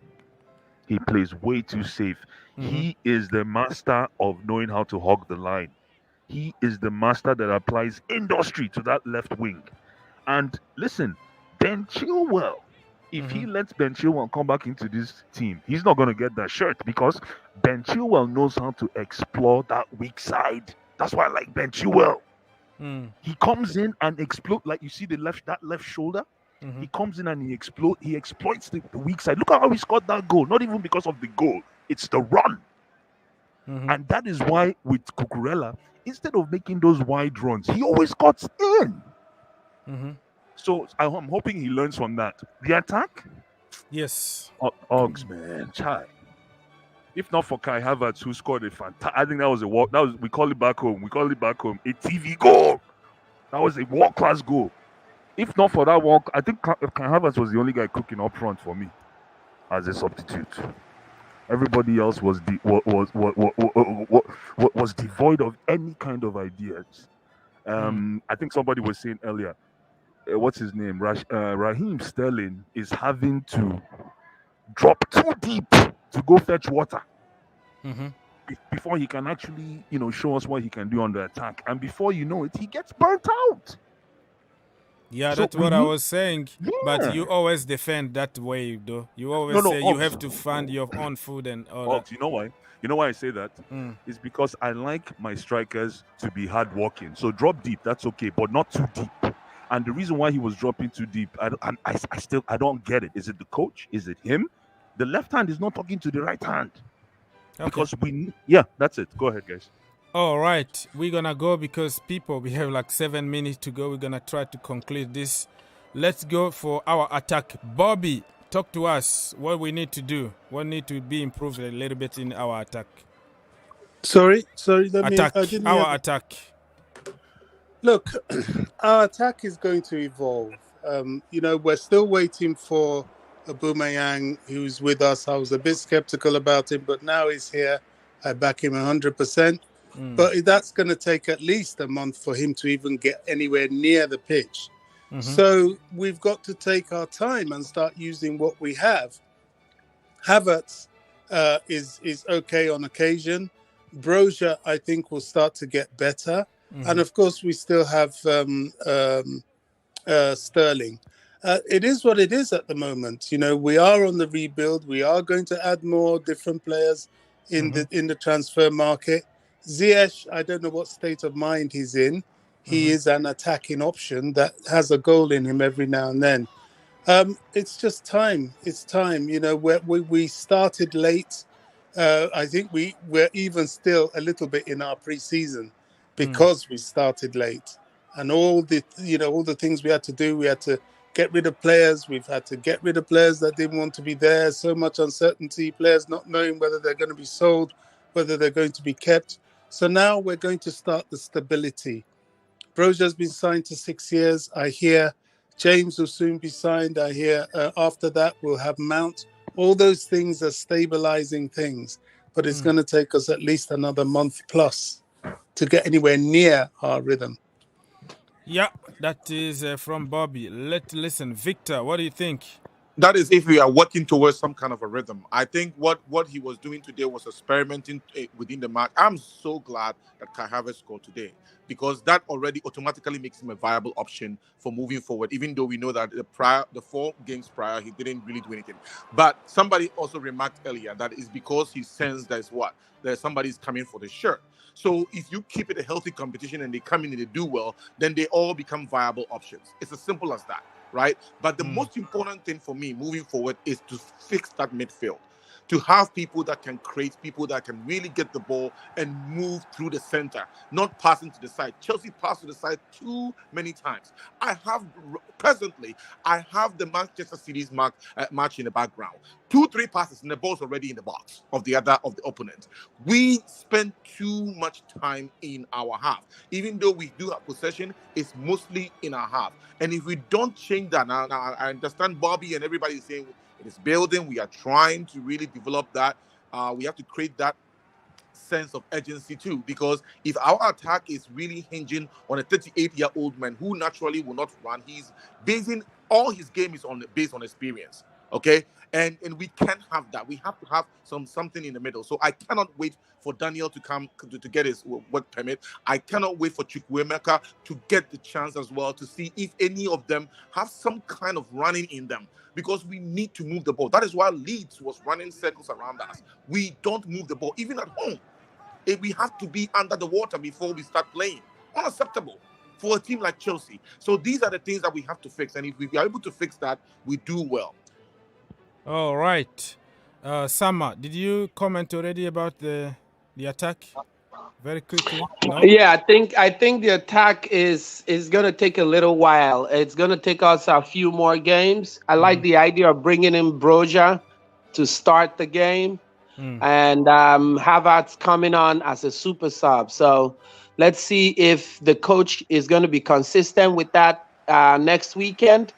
He plays way too safe. He is the master of knowing how to hog the line. He is the master that applies industry to that left wing. And listen, Ben Chilwell, if he lets Ben Chilwell come back into this team, he's not going to get that shirt because Ben Chilwell knows how to explore that weak side. That's why I like Ben Chilwell. He comes in and explodes, like you see that left shoulder. He comes in and he exploits the weak side. Look at how he scored that goal. Not even because of the goal, it's the run. And that is why with Cucurella, instead of making those wide runs, he always cuts in. So I'm hoping he learns from that. The attack, yes, Oggs, man, child. If not for Kai Havertz, who scored a fantastic, I think that was a walk. We call it back home. A TV goal. That was a world-class goal. If not for that walk, I think Kai Havertz was the only guy cooking up front for me as a substitute. Everybody else was devoid of any kind of ideas. I think somebody was saying earlier, what's his name? Raheem Sterling is having to drop too deep to go fetch water. before he can actually, show us what he can do on the attack. And before you know it, he gets burnt out. Yeah, So that's what I was saying. But Yeah. you always defend that way, though. You always say you have to find your own food and all that. You know why? You know why I say that? Mm. It's because I like my strikers to be hardworking. So drop deep, that's okay, but not too deep. And the reason why he was dropping too deep, I don't get it. Is it the coach? Is it him? The left hand is not talking to the right hand. Okay. Because that's it. Go ahead, guys. All right, we're gonna go because we have like 7 minutes to go. We're gonna try to conclude this. Let's go for our attack. Bobby, talk to us. What we need to do? What need to be improved a little bit in our attack? Sorry. Attack. Look, our attack is going to evolve. We're still waiting for Aubameyang, who's with us. I was a bit skeptical about him, but now he's here. I back him 100%. But that's going to take at least a month for him to even get anywhere near the pitch. Mm-hmm. So we've got to take our time and start using what we have. Havertz is okay on occasion. Broja, I think, will start to get better. Mm-hmm. And of course, we still have Sterling. It is what it is at the moment. We are on the rebuild. We are going to add more different players in the transfer market. Ziyech, I don't know what state of mind he's in. He is an attacking option that has a goal in him every now and then. It's just time. It's time. We started late. I think we're even still a little bit in our pre-season because we started late. And all the things we had to do, we had to get rid of players. We've had to get rid of players that didn't want to be there. So much uncertainty, players not knowing whether they're going to be sold, whether they're going to be kept. So now we're going to start the stability. Broja's been signed to 6 years. I hear James will soon be signed. I hear after that we'll have Mount. All those things are stabilizing things, but it's going to take us at least another month plus to get anywhere near our rhythm. Yeah, that is from Bobby. Let's listen. Victor, what do you think? That is if we are working towards some kind of a rhythm. I think what he was doing today was experimenting within the match. I'm so glad that Kai Havertz scored today because that already automatically makes him a viable option for moving forward, even though we know that the 4 games prior, he didn't really do anything. But somebody also remarked earlier that it's because he sensed that somebody's coming for the shirt. So if you keep it a healthy competition and they come in and they do well, then they all become viable options. It's as simple as that. Right? But the most important thing for me moving forward is to fix that midfield, to have people that can create, people that can really get the ball and move through the center, not passing to the side. Chelsea passed to the side too many times. I have the Manchester City's match in the background. 2-3 passes and the ball's already in the box of the opponent. We spend too much time in our half. Even though we do have possession, it's mostly in our half. And if we don't change that, now I understand Bobby and everybody is saying it is building. We are trying to really develop that. We have to create that sense of urgency too, because if our attack is really hinging on a 38-year-old man who naturally will not run, he's basing all his game is based on experience. Okay, and we can't have that. We have to have something in the middle. So I cannot wait for Daniel to come to get his work permit. I cannot wait for Chukwuemeka to get the chance as well to see if any of them have some kind of running in them, because we need to move the ball. That is why Leeds was running circles around us. We don't move the ball even at home. We have to be under the water before we start playing. Unacceptable for a team like Chelsea. So these are the things that we have to fix, and if we are able to fix that, we do well. All right. Sama, did you comment already about the attack? Very quickly. No? Yeah, I think the attack is going to take a little while. It's going to take us a few more games. I like the idea of bringing in Broja to start the game and Havertz coming on as a super sub. So let's see if the coach is going to be consistent with that next weekend.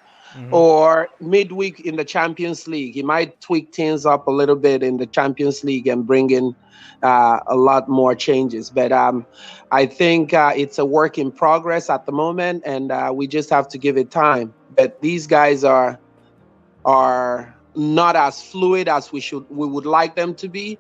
Or midweek in the Champions League. He might tweak things up a little bit in the Champions League and bring in a lot more changes. But I think it's a work in progress at the moment, and we just have to give it time. But these guys are not as fluid as we would like them to be.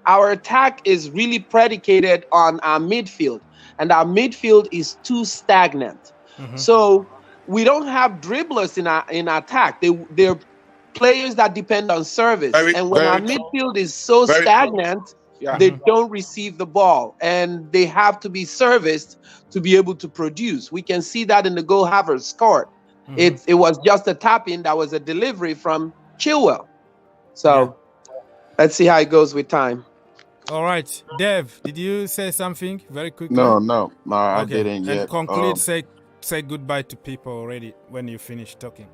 Our attack is really predicated on our midfield, and our midfield is too stagnant. So we don't have dribblers in our attack. They're players that depend on service, and when our midfield is so stagnant, they don't receive the ball, and they have to be serviced to be able to produce. We can see that in the goal Havertz scored. It was just a tap-in that was a delivery from Chilwell. So let's see how it goes with time. All right, Dev, did you say something very quickly? No, I didn't yet. And conclude, say goodbye to people already when you finish talking.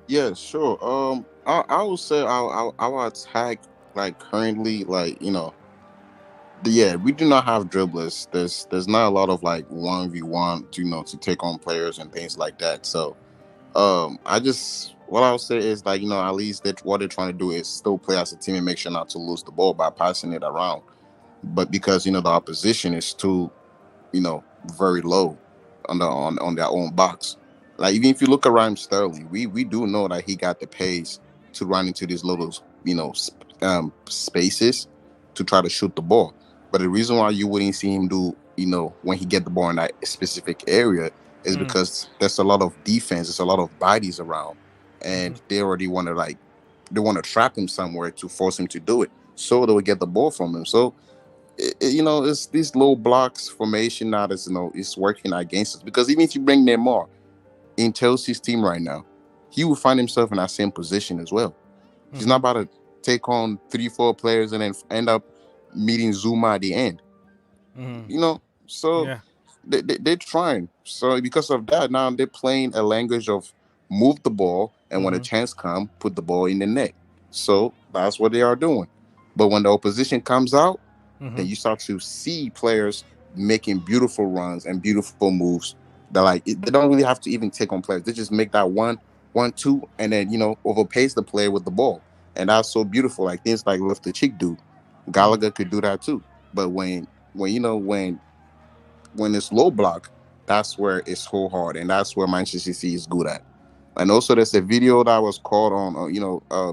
Yeah, sure. I would say our attack, like currently, like we do not have dribblers. There's not a lot of like 1v1, to take on players and things like that. So, what I would say is like at least what they're trying to do is still play as a team and make sure not to lose the ball by passing it around. But because the opposition is too, very low on their own box. Like even if you look at Raheem Sterling, we do know that he got the pace to run into these little spaces to try to shoot the ball. But the reason why you wouldn't see him do when he get the ball in that specific area is because there's a lot of defense, there's a lot of bodies around, and they already want to trap him somewhere to force him to do it, so they will get the ball from him. So it's these low blocks formation now that's is working against us, because even if you bring Neymar in Chelsea's team right now, he will find himself in that same position as well. He's not about to take on 3-4 players and then end up meeting Zuma at the end. So they're trying. So because of that, now they're playing a language of move the ball, and when a chance comes, put the ball in the net. So that's what they are doing. But when the opposition comes out, then you start to see players making beautiful runs and beautiful moves. They don't really have to even take on players. They just make that 1-2, and then overpace the player with the ball, and that's so beautiful. Like things like lift the cheek do. Gallagher could do that too. But when it's low block, that's where it's so hard, and that's where Manchester City is good at. And also, there's a video that was caught on.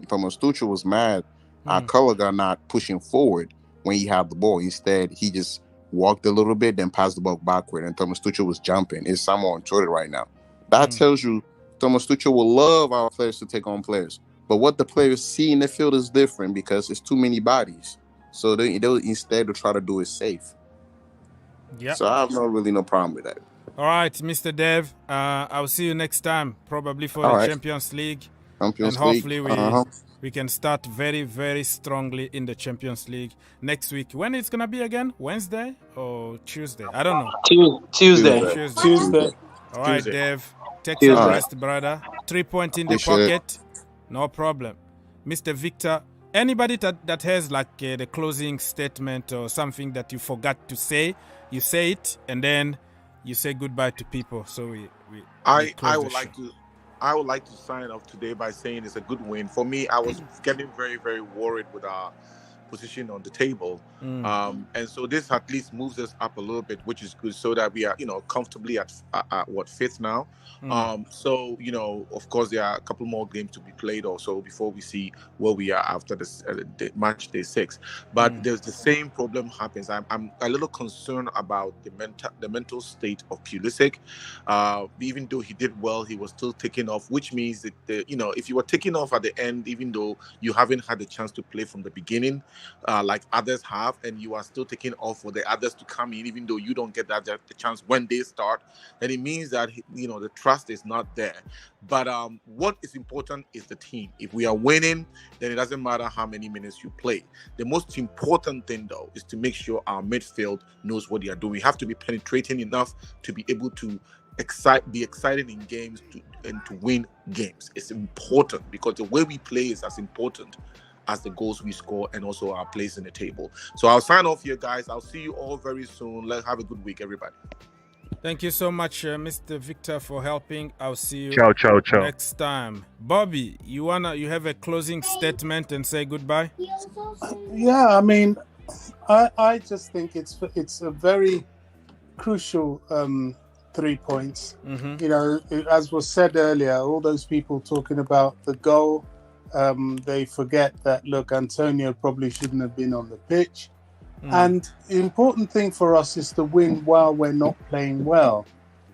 Thomas Tuchel was mad at Gallagher not pushing forward when he had the ball. Instead, he just walked a little bit, then passed the ball backward, and Thomas Tuchel was jumping. It's somewhere on Twitter right now. That tells you Thomas Tuchel will love our players to take on players. But what the players see in the field is different, because it's too many bodies. So they'll instead try to do it safe. Yeah. So I have no problem with that. All right, Mr. Dev. I'll see you next time, probably for the Champions League. And hopefully we can start very, very strongly in the Champions League next week. When it's going to be again? Wednesday or Tuesday? I don't know. Tuesday. All right, Dev. Take some rest, brother. 3 points in the pocket. No problem. Mr. Victor, anybody that has like the closing statement or something that you forgot to say, you say it, and then you say goodbye to people. So I would like to sign off today by saying it's a good win. For me, I was getting very, very worried with our position on the table. And so this at least moves us up a little bit, which is good, so that we are, comfortably at fifth now. So, of course, there are a couple more games to be played also before we see where we are after this match day 6. But there's the same problem happens. I'm a little concerned about the mental state of Pulisic. Even though he did well, he was still taking off, which means that, if you were taking off at the end, even though you haven't had the chance to play from the beginning, like others have, and you are still taking off for the others to come in, even though you don't get the chance when they start, then it means that the trust is not there. But what is important is the team. If we are winning, then it doesn't matter how many minutes you play. The most important thing, though, is to make sure our midfield knows what they are doing. We have to be penetrating enough to be able to be excited in games and to win games. It's important, because the way we play is as important as the goals we score and also our place in the table. So I'll sign off here, guys. I'll see you all very soon. Let's have a good week, everybody. Thank you so much, Mr. Victor, for helping. I'll see you ciao. next time. Bobby, you have a closing statement and say goodbye? Yeah, I mean, I just think it's a very crucial 3 points. You know, as was said earlier, all those people talking about the goal, they forget that, look, Antonio probably shouldn't have been on the pitch. And the important thing for us is to win while we're not playing well,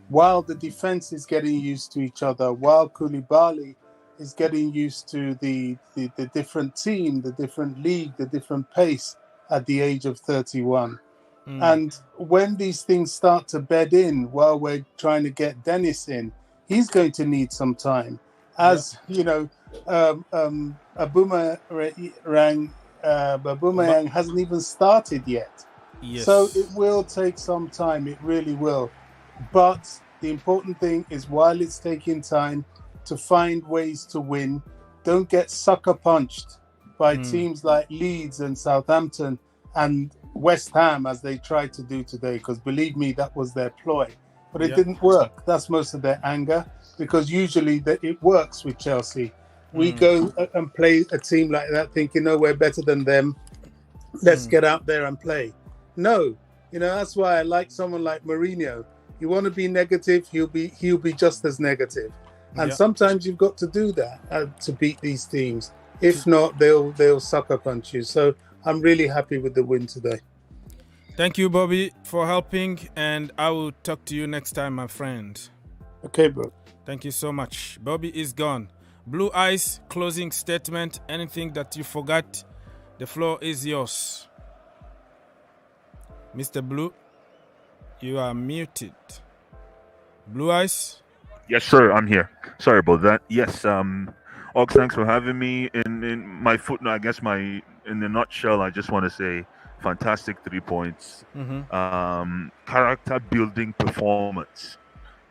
while the defense is getting used to each other, while Koulibaly is getting used to the different team, the different league, the different pace at the age of 31. And when these things start to bed in while we're trying to get Dennis in, he's going to need some time. As you know, Aubameyang hasn't even started yet. So it will take some time, it really will. But the important thing is, while it's taking time, to find ways to win. Don't get sucker punched by teams like Leeds and Southampton and West Ham, as they tried to do today, because believe me, that was their ploy. But it didn't work. That's most of their anger, because usually it works with Chelsea. We go and play a team like that thinking, no, we're better than them. Let's get out there and play. No, you know, that's why I like someone like Mourinho. You want to be negative, he'll be just as negative. And sometimes you've got to do that to beat these teams. If not, they'll sucker punch you. So I'm really happy with the win today. Thank you, Bobby, for helping, and I will talk to you next time, my friend. Okay, bro. Thank you so much. Bobby is gone. Blue Eyes, closing statement. Anything that you forgot, the floor is yours. Mr. Blue, you are muted. Blue Eyes? Yes, sir, I'm here. Sorry about that. Yes, Ox, thanks for having me. In my footnote, I guess in the nutshell, I just want to say fantastic 3 points. Character building performance.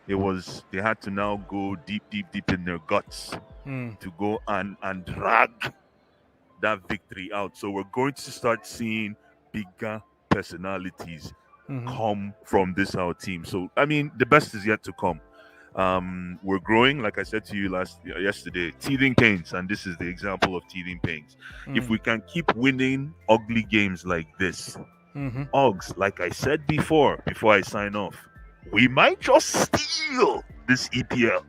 They had to now go deep in their guts to go and drag that victory out. So we're going to start seeing bigger personalities come from this our team. So I mean, the best is yet to come. We're growing, like I said to you yesterday, teething pains, and this is the example of teething pains. If we can keep winning ugly games like this, Oggs, like I said before I sign off, we might just steal this EPL.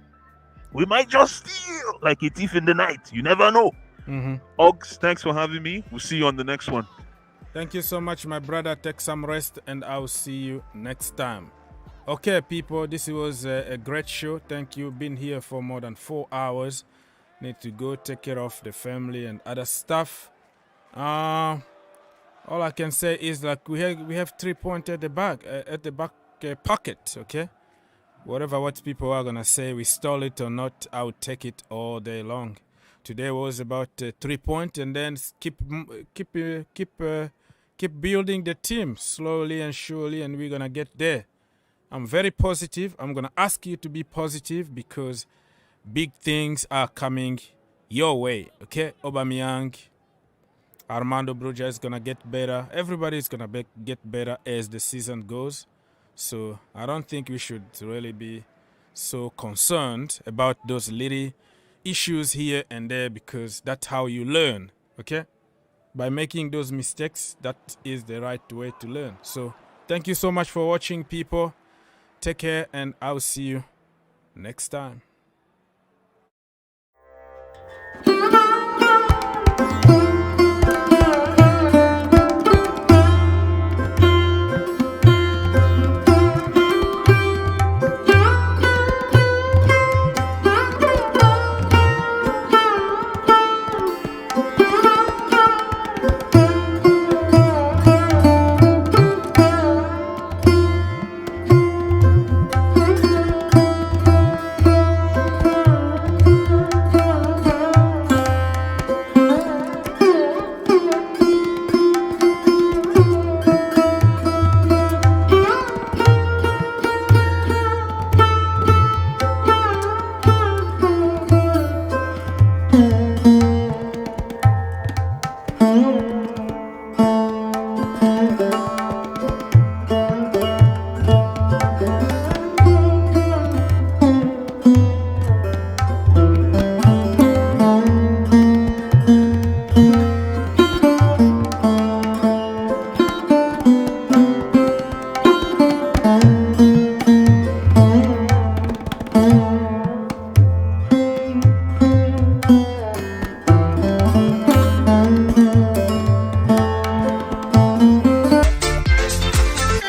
We might just steal like a thief in the night. You never know. Oggs, thanks for having me. We'll see you on the next one. Thank you so much, my brother. Take some rest, and I'll see you next time. Okay, people, this was a great show. Thank you. Been here for more than 4 hours. Need to go take care of the family and other stuff. All I can say is like we have 3 points at the back pocket. Okay, what people are gonna say, we stole it or not, I would take it all day long. Today was about 3 points, and then keep building the team slowly and surely, and we're gonna get there. I'm very positive. I'm going to ask you to be positive because big things are coming your way, okay? Aubameyang, Armando Broja is going to get better. Everybody's going to get better as the season goes. So I don't think we should really be so concerned about those little issues here and there, because that's how you learn, okay? By making those mistakes, that is the right way to learn. So thank you so much for watching, people. Take care, and I'll see you next time. Bye.